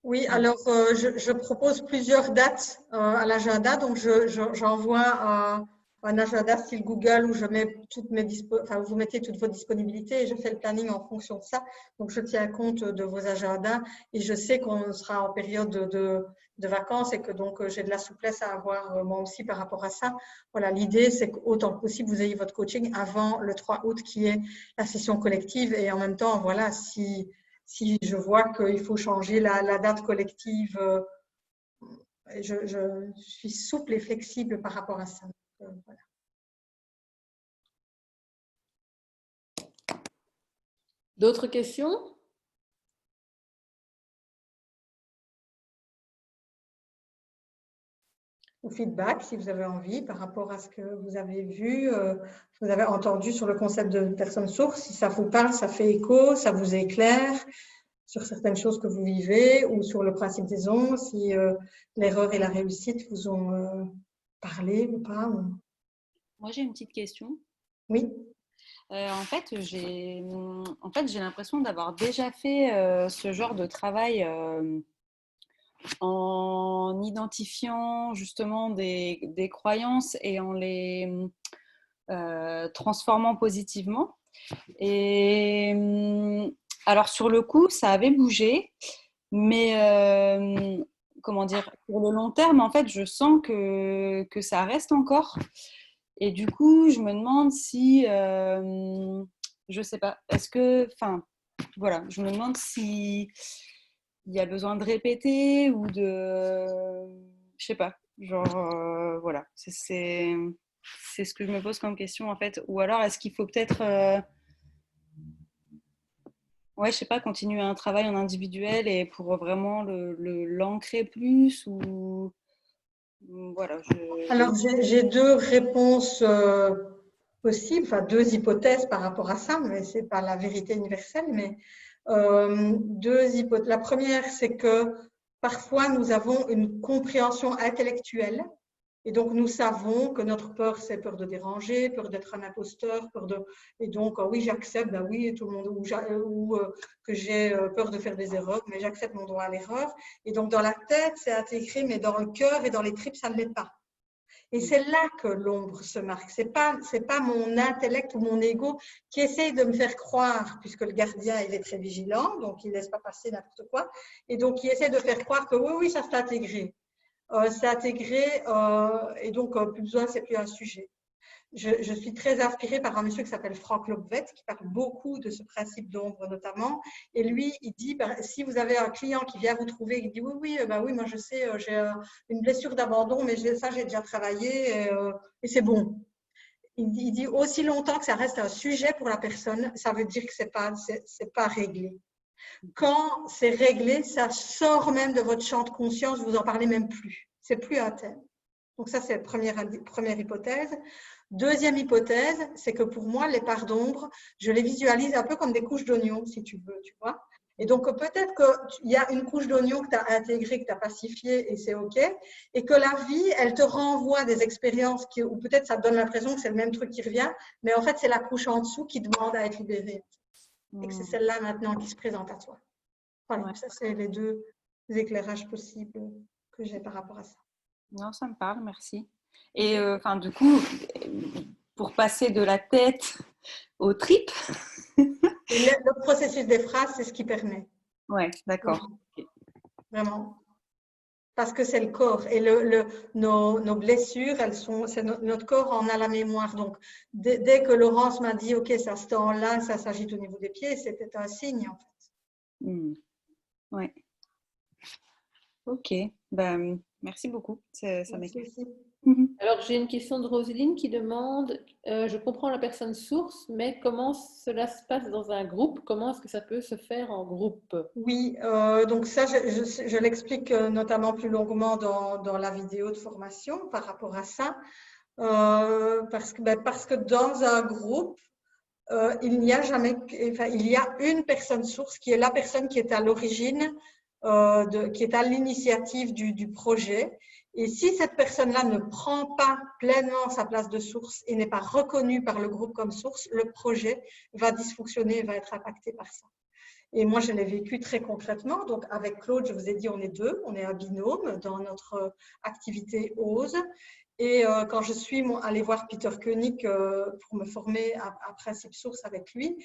Oui, alors je propose plusieurs dates à l'agenda. Donc, j'envoie un agenda style Google où je mets vous mettez toutes vos disponibilités et je fais le planning en fonction de ça. Donc, je tiens compte de vos agendas et je sais qu'on sera en période de vacances et que donc j'ai de la souplesse à avoir moi aussi par rapport à ça. Voilà, l'idée, c'est qu'autant que possible, vous ayez votre coaching avant le 3 août qui est la session collective et en même temps, voilà, si je vois qu'il faut changer la date collective, je suis souple et flexible par rapport à ça. Voilà. D'autres questions? Ou feedback, si vous avez envie, par rapport à ce que vous avez vu, vous avez entendu sur le concept de personne source. Si ça vous parle, ça fait écho, ça vous éclaire sur certaines choses que vous vivez ou sur le principe des ondes, si l'erreur et la réussite vous ont parlé ou pas. Moi, j'ai une petite question. Oui. En fait, j'ai l'impression d'avoir déjà fait ce genre de travail en identifiant justement des croyances et en les transformant positivement. Et alors sur le coup, ça avait bougé, mais comment dire, pour le long terme, en fait, je sens que ça reste encore. Et du coup, je me demande si, je sais pas, est-ce que, enfin, voilà, je me demande si il y a besoin de répéter ou de, je sais pas, genre, voilà, c'est ce que je me pose comme question en fait. Ou alors, est-ce qu'il faut peut-être, ouais, je sais pas, continuer un travail en individuel et pour vraiment l'ancrer plus ou voilà. Alors, j'ai deux réponses possibles, enfin deux hypothèses par rapport à ça, mais ce n'est pas la vérité universelle. Mais deux hypothèses. La première, c'est que parfois nous avons une compréhension intellectuelle. Et donc, nous savons que notre peur, c'est peur de déranger, peur d'être un imposteur, peur de… Et donc, oui, j'accepte, ben oui, tout le monde, ou que j'ai peur de faire des erreurs, mais j'accepte mon droit à l'erreur. Et donc, dans la tête, c'est intégré, mais dans le cœur et dans les tripes, ça ne l'est pas. Et c'est là que l'ombre se marque. C'est pas mon intellect ou mon ego qui essaye de me faire croire, puisque le gardien, il est très vigilant, donc il ne laisse pas passer n'importe quoi. Et donc, il essaie de faire croire que oui, oui, ça s'est intégré. C'est intégré et donc plus besoin, c'est plus un sujet. Je suis très inspirée par un monsieur qui s'appelle Frank Lobvet, qui parle beaucoup de ce principe d'ombre notamment. Et lui, il dit, si vous avez un client qui vient vous trouver, il dit oui, oui, moi je sais, j'ai une blessure d'abandon, mais ça j'ai déjà travaillé et c'est bon. Il dit aussi longtemps que ça reste un sujet pour la personne, ça veut dire que c'est pas réglé. Quand c'est réglé, ça sort même de votre champ de conscience, vous en parlez même plus. C'est plus un thème. Donc ça, c'est la première hypothèse. Deuxième hypothèse, c'est que pour moi, les parts d'ombre, je les visualise un peu comme des couches d'oignon, si tu veux, tu vois. Et donc, peut-être qu'il y a une couche d'oignon que tu as intégrée, que tu as pacifiée, et c'est OK. Et que la vie, elle te renvoie des expériences où peut-être ça te donne l'impression que c'est le même truc qui revient, mais en fait, c'est la couche en dessous qui demande à être libérée. Et que c'est celle-là maintenant qui se présente à toi. Voilà, ouais. Ça, c'est les deux éclairages possibles que j'ai par rapport à ça. Non, ça me parle, merci. Et du coup, pour passer de la tête aux tripes. Le processus des phrases, c'est ce qui permet. Ouais, d'accord. Vraiment. Parce que c'est le corps. Et nos blessures, c'est notre corps en a la mémoire. Donc, dès que Laurence m'a dit, OK, ça se tend là, ça s'agite au niveau des pieds, c'était un signe, en fait. Ouais. OK. Ben, merci beaucoup. Ça m'éclaire. Alors, j'ai une question de Roselyne qui demande, je comprends la personne source, mais comment cela se passe dans un groupe? Comment est-ce que ça peut se faire en groupe? Oui, donc ça, je l'explique notamment plus longuement dans la vidéo de formation par rapport à ça. Parce que dans un groupe, il n'y a jamais, il y a une personne source qui est la personne qui est à l'origine, qui est à l'initiative du projet. Et si cette personne-là ne prend pas pleinement sa place de source et n'est pas reconnue par le groupe comme source, le projet va dysfonctionner et va être impacté par ça. Et moi, je l'ai vécu très concrètement. Donc, avec Claude, je vous ai dit, on est deux, on est un binôme dans notre activité OSE. Et quand je suis allée voir Peter Koenig pour me former à Principe Source avec lui,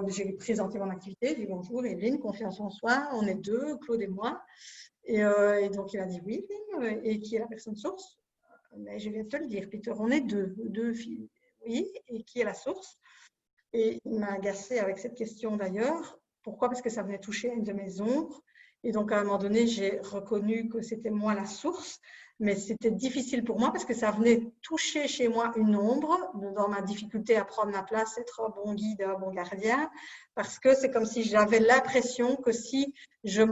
j'ai présenté mon activité, j'ai dit bonjour Evelyne, confiance en soi, on est deux, Claude et moi. Et donc il a dit oui, et qui est la personne source? Mais je viens de te le dire, Peter, on est deux filles. Oui, et qui est la source? Et il m'a agacée avec cette question d'ailleurs. Pourquoi? Parce que ça venait toucher une de mes ombres. Et donc, à un moment donné, j'ai reconnu que c'était moi la source, mais c'était difficile pour moi parce que ça venait toucher chez moi une ombre dans ma difficulté à prendre ma place, être un bon guide, un bon gardien, parce que c'est comme si j'avais l'impression que si je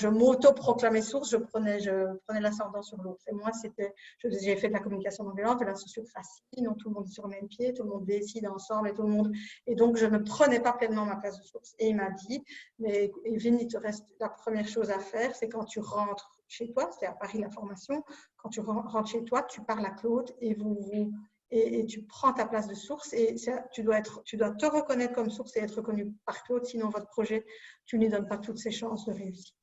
m'auto-proclamais source, je prenais l'ascendant sur l'autre. Et moi, j'ai fait de la communication non violente, de la sociocratie, donc tout le monde est sur le même pied, tout le monde décide ensemble et donc je ne prenais pas pleinement ma place de source. Et il m'a dit, mais Evelyne, il te reste la première chose à faire, c'est quand tu rentres chez toi, c'était à Paris la formation, quand tu rentres chez toi, tu parles à Claude et tu prends ta place de source et tu dois te reconnaître comme source et être reconnu par Claude, sinon votre projet, tu ne lui donnes pas toutes ses chances de réussite.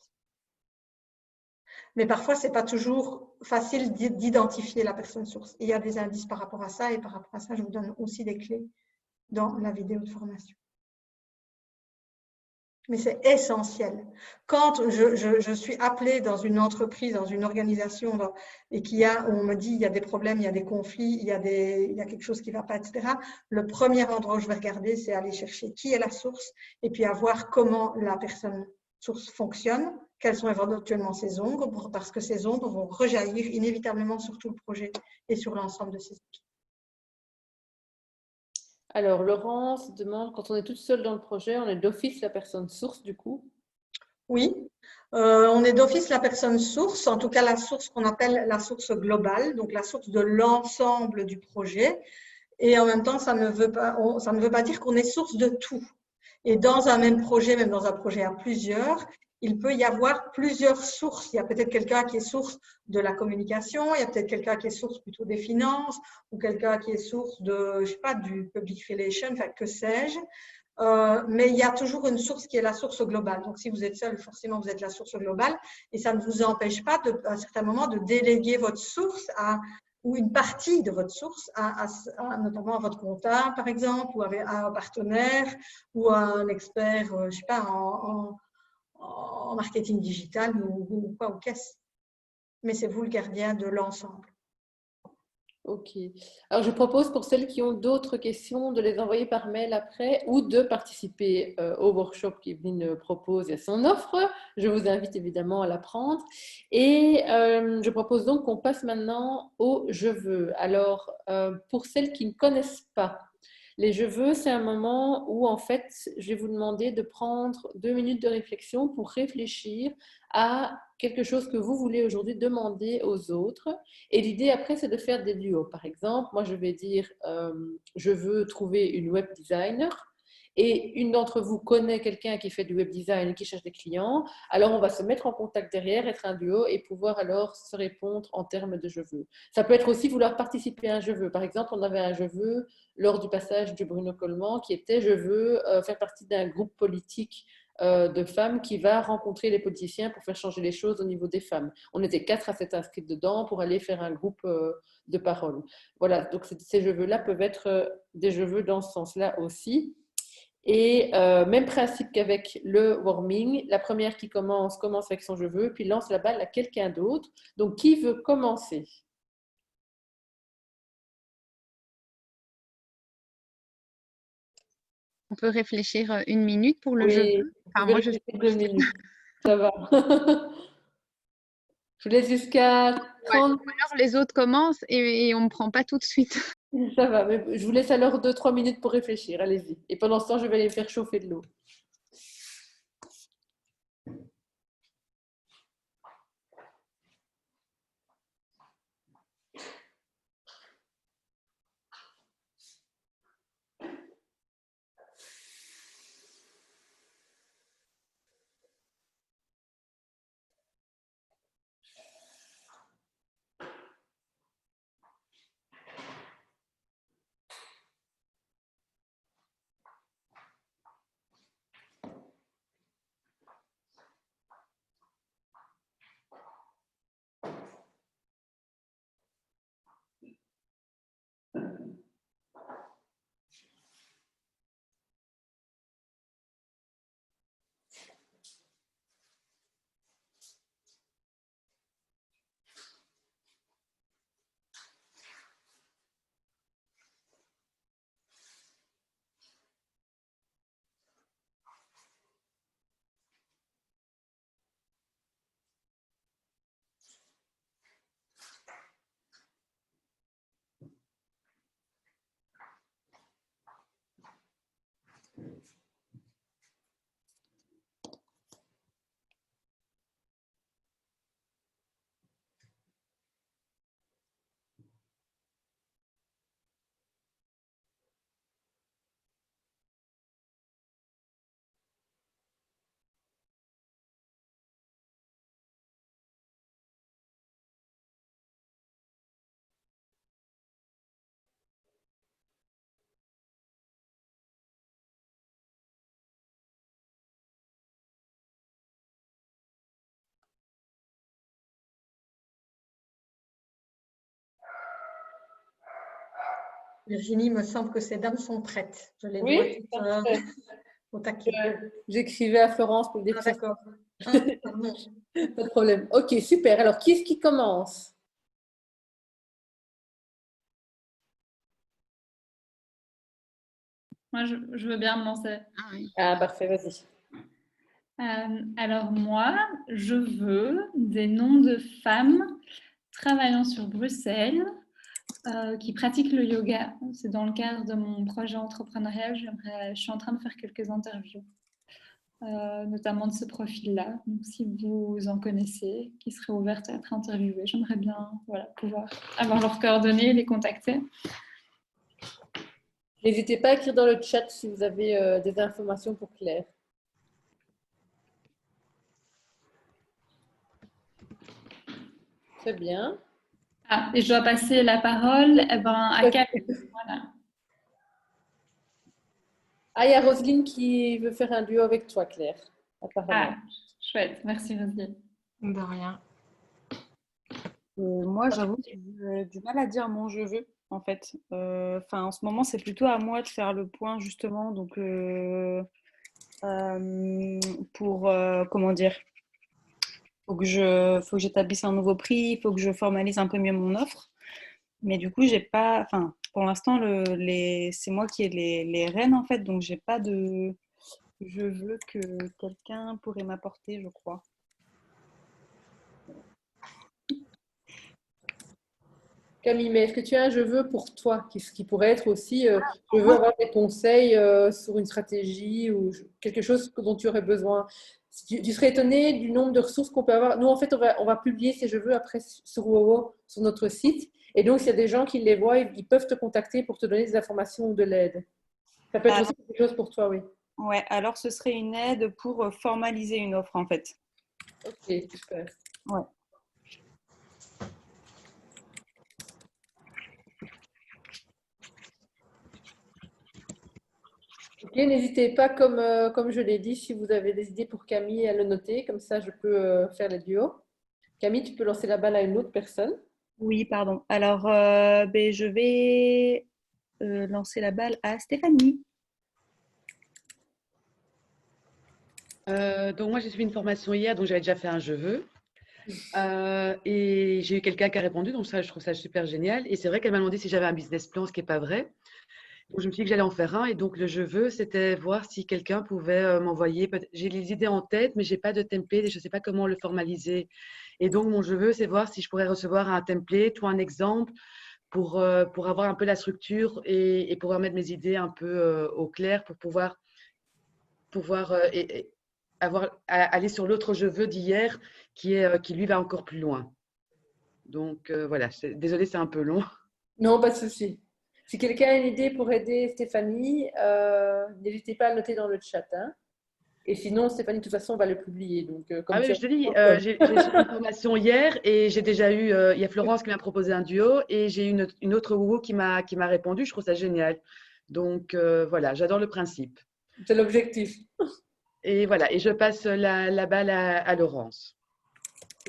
Mais parfois, ce n'est pas toujours facile d'identifier la personne source. Il y a des indices par rapport à ça, et par rapport à ça, je vous donne aussi des clés dans la vidéo de formation. Mais c'est essentiel. Quand je suis appelée dans une entreprise, dans une organisation, et on me dit il y a des problèmes, il y a des conflits, il y a quelque chose qui ne va pas, etc., le premier endroit où je vais regarder, c'est aller chercher qui est la source et puis à voir comment la personne source fonctionne, quelles sont éventuellement ses ombres, parce que ces ombres vont rejaillir inévitablement sur tout le projet et sur l'ensemble de ses équipes. Alors, Laurence demande, quand on est toute seule dans le projet, on est d'office la personne source du coup? Oui, on est d'office la personne source, en tout cas la source qu'on appelle la source globale, donc la source de l'ensemble du projet. Et en même temps, ça ne veut pas dire qu'on est source de tout. Et dans un même projet, même dans un projet à plusieurs, il peut y avoir plusieurs sources. Il y a peut-être quelqu'un qui est source de la communication, il y a peut-être quelqu'un qui est source plutôt des finances, ou quelqu'un qui est source de, je sais pas, du public relation, enfin, que sais-je. Mais il y a toujours une source qui est la source globale. Donc, si vous êtes seul, forcément, vous êtes la source globale. Et ça ne vous empêche pas, à un certain moment, de déléguer votre source ou une partie de votre source, notamment à votre comptable, par exemple, ou à un partenaire, ou à un expert, je ne sais pas, en marketing digital ou quoi, ou qu'est-ce. Mais c'est vous le gardien de l'ensemble. Ok. Alors, je propose pour celles qui ont d'autres questions de les envoyer par mail après ou de participer au workshop qu'Evelyne propose et à son offre. Je vous invite évidemment à la prendre. Et je propose donc qu'on passe maintenant au je veux. Alors, pour celles qui ne connaissent pas, les je veux, c'est un moment où en fait, je vais vous demander de prendre 2 minutes de réflexion pour réfléchir à quelque chose que vous voulez aujourd'hui demander aux autres. Et l'idée après, c'est de faire des duos. Par exemple, moi, je vais dire, je veux trouver une web designer. Et une d'entre vous connaît quelqu'un qui fait du web design et qui cherche des clients. Alors, on va se mettre en contact derrière, être un duo et pouvoir alors se répondre en termes de je veux. Ça peut être aussi vouloir participer à un je veux. Par exemple, on avait un je veux lors du passage du Bruno Coleman qui était je veux faire partie d'un groupe politique de femmes qui va rencontrer les politiciens pour faire changer les choses au niveau des femmes. On était 4 à s'être inscrites dedans pour aller faire un groupe de parole. Voilà, donc ces je veux-là peuvent être des je veux dans ce sens-là aussi. Et même principe qu'avec le warming, la première qui commence avec son je veux, puis lance la balle à quelqu'un d'autre. Donc, qui veut commencer? On peut réfléchir 1 minute pour le je Oui, veux. vous Enfin, pouvez moi, réfléchir 2 minutes. Ça va. Je vous laisse jusqu'à Ouais. 30. Ou alors les autres commencent et on ne me prend pas tout de suite. Ça va, mais je vous laisse alors 2-3 minutes pour réfléchir. Allez-y. Et pendant ce temps, je vais aller faire chauffer de l'eau. Virginie, il me semble que ces dames sont prêtes. Je les vois Oui, toutes parfait. au taquet. J'écrivais à Florence pour dire Ah, que ça, d'accord. Pardon. pas de problème. Ok, super. Alors, qui est-ce qui commence? Moi, je veux bien me lancer. Ah oui. Ah, parfait, vas-y. Alors moi, je veux des noms de femmes travaillant sur Bruxelles qui pratiquent le yoga. C'est dans le cadre de mon projet entrepreneurial. Je suis en train de faire quelques interviews, notamment de ce profil-là. Donc, si vous en connaissez, qui seraient ouvertes à être interviewées, j'aimerais bien pouvoir avoir leurs coordonnées et les contacter. N'hésitez pas à écrire dans le chat si vous avez des informations pour Claire. Très bien. Ah, et je dois passer la parole à Camille. Voilà. Ah, il y a Roselyne qui veut faire un duo avec toi, Claire, apparemment. Ah, chouette. Merci, Roselyne. De rien. Moi, j'avoue que j'ai du mal à dire mon je veux, en fait. En ce moment, c'est plutôt à moi de faire le point, justement. Donc, pour, comment dire, faut que j'établisse un nouveau prix, il faut que je formalise un peu mieux mon offre. Mais du coup, j'ai pas, pour l'instant, c'est moi qui ai les rênes, en fait. Donc, j'ai pas de je veux que quelqu'un pourrait m'apporter, je crois. Camille, mais est-ce que tu as un je veux pour toi, qui pourrait être aussi je veux avoir des conseils sur une stratégie ou quelque chose dont tu aurais besoin. Tu serais étonné du nombre de ressources qu'on peut avoir. Nous, en fait, on va publier ces je veux après sur Wowo, sur notre site. Et donc, s'il y a des gens qui les voient, ils peuvent te contacter pour te donner des informations ou de l'aide. Ça peut être aussi quelque chose pour toi, oui. Ouais, alors ce serait une aide pour formaliser une offre, en fait. Ok, super. Ouais. Ok, n'hésitez pas, comme je l'ai dit, si vous avez des idées pour Camille, à le noter. Comme ça, je peux faire les duos. Camille, tu peux lancer la balle à une autre personne. Oui, pardon. Alors, je vais lancer la balle à Stéphanie. Donc moi j'ai suivi une formation hier, donc j'avais déjà fait un je veux. Et j'ai eu quelqu'un qui a répondu, donc ça je trouve ça super génial. Et c'est vrai qu'elle m'a demandé si j'avais un business plan, ce qui n'est pas vrai. Donc je me suis dit que j'allais en faire un. Et donc le je veux, c'était voir si quelqu'un pouvait m'envoyer. J'ai les idées en tête, mais j'ai pas de template et je ne sais pas comment le formaliser. Et donc mon je veux, c'est voir si je pourrais recevoir un template ou un exemple pour avoir un peu la structure et pouvoir mettre mes idées un peu au clair pour pouvoir aller sur l'autre je veux d'hier qui lui va encore plus loin. Donc voilà, désolée, c'est un peu long. Non, pas de souci. Si quelqu'un a une idée pour aider Stéphanie, n'hésitez pas à le noter dans le chat. Hein. Et sinon, Stéphanie, de toute façon, on va le publier. Donc, comme Ah oui, tu je te dis, as... j'ai suivi une formation hier et j'ai déjà eu, il y a Florence qui m'a proposé un duo et j'ai eu une autre Wowo qui m'a répondu. Je trouve ça génial. Donc voilà, j'adore le principe. C'est l'objectif. Et voilà, et je passe la balle à Laurence.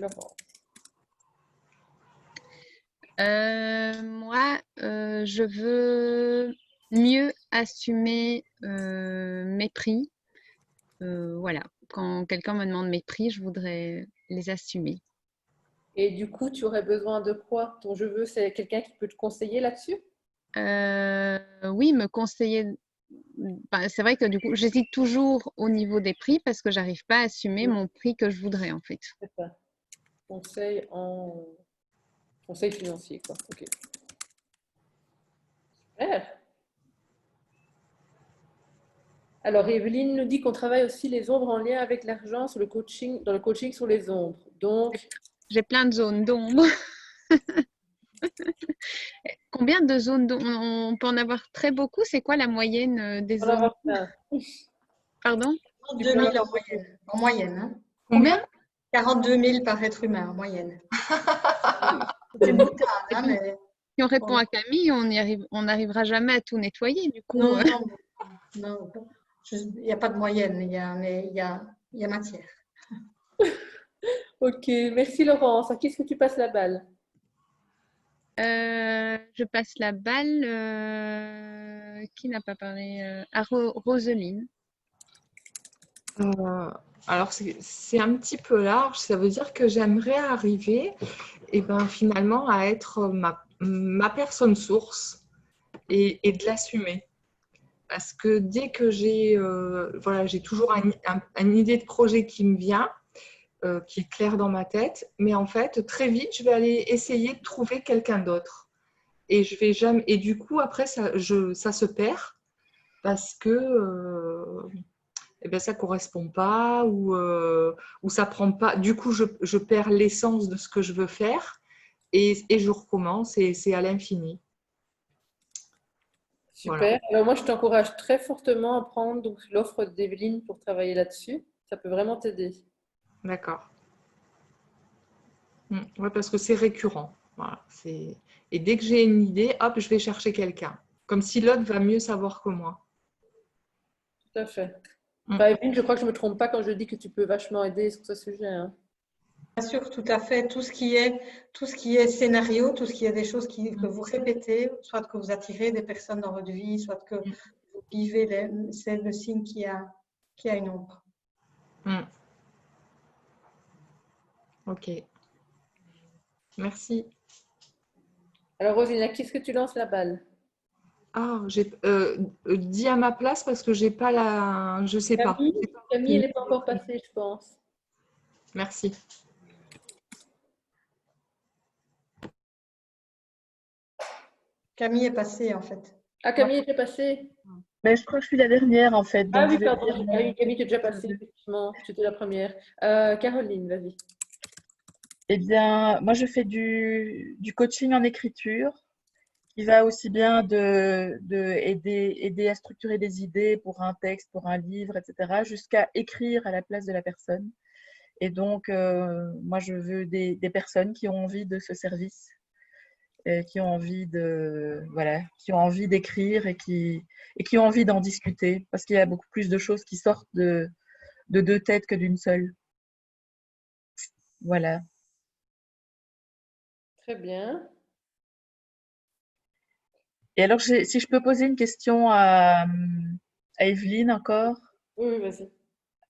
Laurent. Moi, je veux mieux assumer mes prix. Voilà, quand quelqu'un me demande mes prix, je voudrais les assumer. Et du coup, tu aurais besoin de quoi? Ton je veux, c'est quelqu'un qui peut te conseiller là-dessus? Oui, me conseiller. C'est vrai que du coup, j'hésite toujours au niveau des prix parce que j'arrive pas à assumer mon prix que je voudrais en fait. C'est ça. Conseil financier, quoi. Ok. Super. Alors, Evelyne nous dit qu'on travaille aussi les ombres en lien avec l'argent sur le coaching, dans le coaching sur les ombres. Donc, j'ai plein de zones d'ombre. Combien de zones d'ombre? On peut en avoir très beaucoup. C'est quoi la moyenne des zones? Pardon? 42 000 en moyenne. Hein. Combien? 42 000 par être humain en moyenne. C'est une boutade, hein, mais... Si on répond à Camille, on n'arrivera jamais à tout nettoyer du coup. Non, il n'y a pas de moyenne, mais il y a matière. Ok, merci Laurence. À qui est-ce que tu passes la balle? Je passe la balle. Qui n'a pas parlé à Roseline. Alors, c'est un petit peu large. Ça veut dire que j'aimerais arriver finalement à être ma personne source et de l'assumer. Parce que dès que j'ai toujours une idée de projet qui me vient, qui est claire dans ma tête, mais en fait, très vite, je vais aller essayer de trouver quelqu'un d'autre. Et je vais jamais. Et du coup, après, ça se perd parce que ça correspond pas ou ça prend pas. Du coup, je perds l'essence de ce que je veux faire et je recommence et c'est à l'infini. Super. Voilà. Alors moi, je t'encourage très fortement à prendre donc, l'offre d'Evelyne pour travailler là-dessus. Ça peut vraiment t'aider. D'accord. Ouais, parce que c'est récurrent. Voilà, et dès que j'ai une idée, hop, je vais chercher quelqu'un. Comme si l'autre va mieux savoir que moi. Tout à fait. Bah, Evelyne, je crois que je ne me trompe pas quand je dis que tu peux vachement aider sur ce sujet. Hein. Bien sûr, tout à fait. Tout ce qui est scénario, tout ce qui est des choses que vous répétez, soit que vous attirez des personnes dans votre vie, soit que vous vivez, c'est le signe qui a une ombre. Ok. Merci. Alors, Rosine, à qui est-ce que tu lances la balle? Dis à ma place parce que j'ai pas la. Je sais pas. Camille, elle n'est pas encore passée, je pense. Merci. Camille est passée, en fait. Ah, Camille était passée? Mais je crois que je suis la dernière, en fait. Ah Donc oui, je vais pardon. dire Camille, tu es déjà passée, effectivement. Tu étais la première. Caroline, vas-y. Eh bien, moi, je fais du coaching en écriture qui va aussi bien aider à structurer des idées pour un texte, pour un livre, etc., jusqu'à écrire à la place de la personne. Et donc, moi, je veux des personnes qui ont envie de ce service, qui ont envie qui ont envie d'écrire et qui ont envie d'en discuter, parce qu'il y a beaucoup plus de choses qui sortent de deux têtes que d'une seule. Voilà. Très bien. Et alors, si je peux poser une question à Evelyne encore, Oui, vas-y.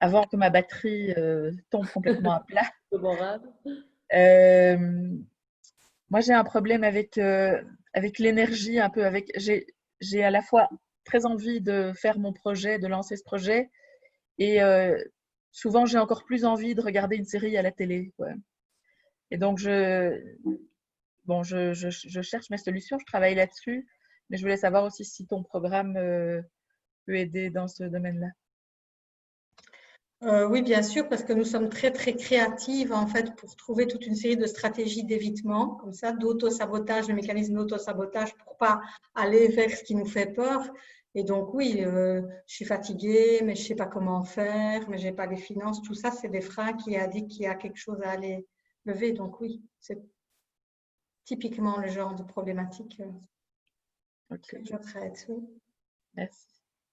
avant que ma batterie tombe complètement à plat. Le bon rade. Moi, j'ai un problème avec l'énergie, un peu. J'ai à la fois très envie de faire mon projet, de lancer ce projet, et souvent, j'ai encore plus envie de regarder une série à la télé, quoi. Et donc, je cherche mes solutions, je travaille là-dessus, mais je voulais savoir aussi si ton programme peut aider dans ce domaine-là. Oui, bien sûr, parce que nous sommes très, très créatives, en fait, pour trouver toute une série de stratégies d'évitement, comme ça, d'auto-sabotage, le mécanisme d'auto-sabotage pour pas aller vers ce qui nous fait peur. Et donc, oui, je suis fatiguée, mais je sais pas comment faire, mais j'ai pas les finances. Tout ça, c'est des freins qui indiquent qu'il y a quelque chose à aller lever. Donc, oui, c'est typiquement le genre de problématique que je traite. Oui. Merci.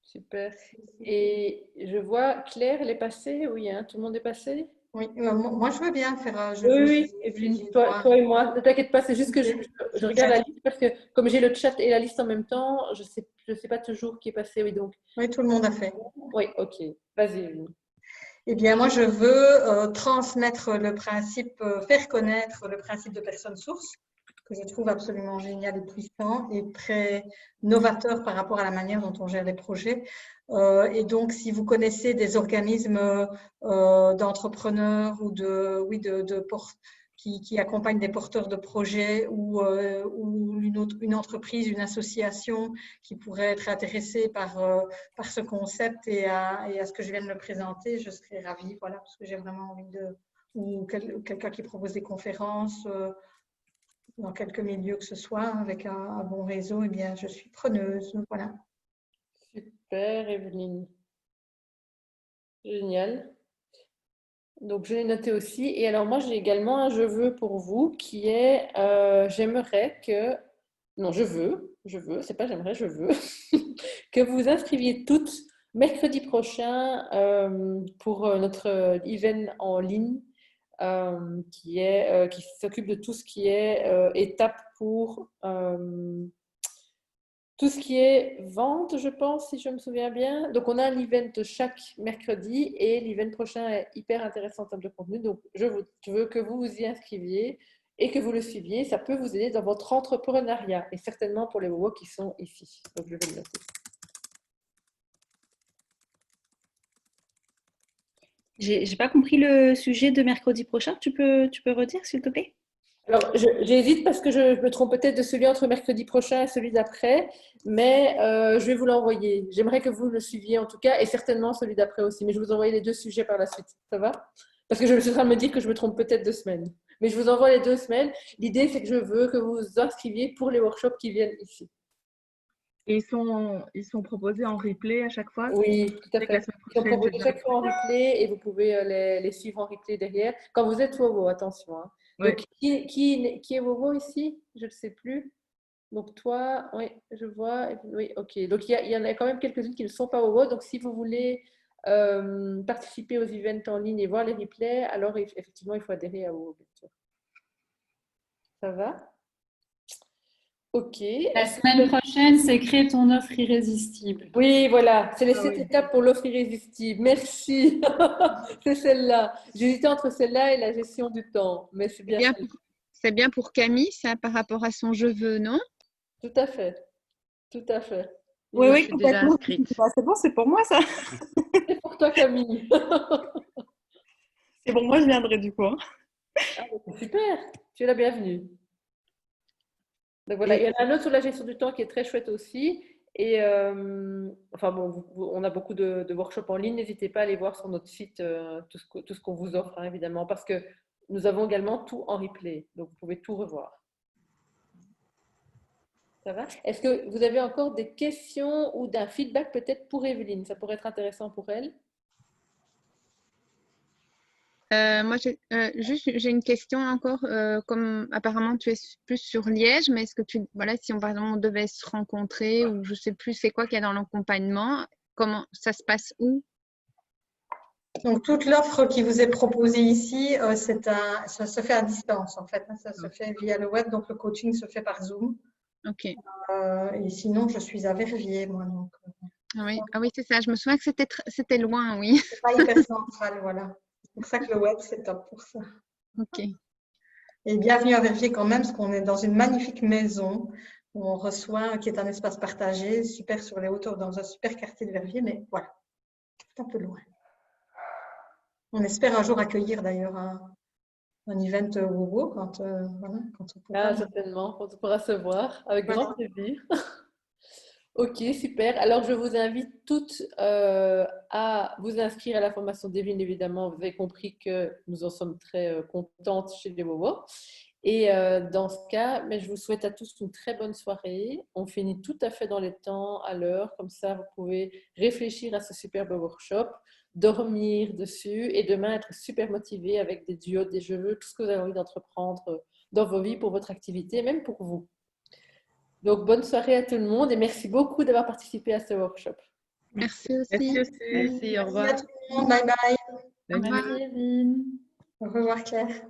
Super. Et je vois Claire, elle est passée? Oui, hein, tout le monde est passé? Oui, moi, je veux bien faire. Oui, Evelyne, toi et moi, ne t'inquiète pas, c'est juste que je regarde la liste parce que comme j'ai le chat et la liste en même temps, je sais pas toujours qui est passé. Oui, donc. Oui, tout le monde a fait. Oui, ok. Vas-y, Evelyne. Eh bien, moi, je veux transmettre le principe, faire connaître le principe de personne source, que je trouve absolument génial et puissant et très novateur par rapport à la manière dont on gère les projets. Et donc, si vous connaissez des organismes d'entrepreneurs ou qui accompagnent des porteurs de projets ou une entreprise, une association qui pourrait être intéressée par ce concept et à ce que je viens de me présenter, je serais ravie, voilà, parce que j'ai vraiment envie ou quelqu'un qui propose des conférences dans quelques milieux que ce soit, avec un bon réseau, eh bien, je suis preneuse, voilà. Super, Evelyne. Génial. Donc, je l'ai noté aussi. Et alors, moi, j'ai également un je veux pour vous qui est j'aimerais que. Non, c'est pas j'aimerais, je veux que vous inscriviez toutes mercredi prochain pour notre event en ligne qui s'occupe de tout ce qui est étape pour tout ce qui est vente, je pense, si je me souviens bien. Donc, on a un event chaque mercredi et l'event prochain est hyper intéressant en termes de contenu. Donc, je veux que vous vous y inscriviez et que vous le suiviez. Ça peut vous aider dans votre entrepreneuriat et certainement pour les bobos qui sont ici. Donc, je vais le noter. J'ai pas compris le sujet de mercredi prochain. Tu peux redire, s'il te plaît? Alors, j'hésite parce que je me trompe peut-être de celui entre mercredi prochain et celui d'après, mais je vais vous l'envoyer. J'aimerais que vous le suiviez en tout cas, et certainement celui d'après aussi. Mais je vous envoie les 2 sujets par la suite. Ça va? Parce que je suis en train de me dire que je me trompe peut-être de semaine. Mais je vous envoie les 2 semaines. L'idée, c'est que je veux que vous vous inscriviez pour les workshops qui viennent ici. Et ils sont proposés en replay à chaque fois? Oui, tout à C'est que la fait. semaine Ils sont prochaine, proposés chaque fois en replay et vous pouvez les suivre en replay derrière. Quand vous êtes Wowo, attention. Hein. Ouais. Donc, qui est Wowo ici? Je ne sais plus. Donc, toi, oui, je vois. Et puis, oui, ok. Donc, il y en a quand même quelques-unes qui ne sont pas Wowo. Donc, si vous voulez participer aux events en ligne et voir les replays, alors effectivement, il faut adhérer à Wowo, bien sûr. Ça va? Ok. La semaine prochaine, c'est créer ton offre irrésistible. Oui, voilà, c'est les 7 oui. étapes pour l'offre irrésistible. Merci. C'est celle-là. J'hésitais entre celle-là et la gestion du temps, mais c'est bien celle-là. C'est bien pour Camille, ça, par rapport à son je veux, non? Tout à fait. Tout à fait. Oui, Moi, oui, je suis déjà complètement. inscrite. Bah, c'est bon, c'est pour moi ça. C'est pour toi, Camille. C'est pour moi, je viendrai du coup. Hein. Ah, bah, super, tu es la bienvenue. Donc voilà, il y en a un autre sur la gestion du temps qui est très chouette aussi. Et enfin bon, on a beaucoup de workshops en ligne. N'hésitez pas à aller voir sur notre site tout ce qu'on vous offre, hein, évidemment, parce que nous avons également tout en replay. Donc vous pouvez tout revoir. Ça va? Est-ce que vous avez encore des questions ou d'un feedback peut-être pour Evelyne? Ça pourrait être intéressant pour elle. Moi, j'ai une question encore. Comme apparemment tu es plus sur Liège, mais est-ce que voilà, si par exemple on devait se rencontrer ou je sais plus, c'est quoi qu'il y a dans l'accompagnement, comment ça se passe où? Donc, toute l'offre qui vous est proposée ici, ça se fait à distance en fait. Ça se fait via le web, donc le coaching se fait par Zoom. Ok. Et sinon, je suis à Verviers, moi. Donc, Ah oui, c'est ça. Je me souviens que c'était loin, oui. c'est pas hyper central, voilà. C'est pour ça que le web, c'est top pour ça. Ok. Et bienvenue à Verviers quand même, parce qu'on est dans une magnifique maison où on reçoit, qui est un espace partagé, super sur les hauteurs, dans un super quartier de Verviers, mais voilà, c'est un peu loin. On espère un jour accueillir d'ailleurs un event Wowo quand on pourra. Ah, certainement, on pourra se voir avec Voilà. grand plaisir. Ok, super. Alors, je vous invite toutes à vous inscrire à la formation d'Evelyne, évidemment. Vous avez compris que nous en sommes très contentes chez les Wowo. Et dans ce cas, mais je vous souhaite à tous une très bonne soirée. On finit tout à fait dans les temps, à l'heure. Comme ça, vous pouvez réfléchir à ce superbe workshop, dormir dessus et demain être super motivé avec des duos, des jeux, tout ce que vous avez envie d'entreprendre dans vos vies pour votre activité, même pour vous. Donc, bonne soirée à tout le monde et merci beaucoup d'avoir participé à ce workshop. Merci aussi. Merci aussi. Merci, au revoir. Merci à tout le monde. Bye bye. Merci, Evelyne. Au revoir Claire.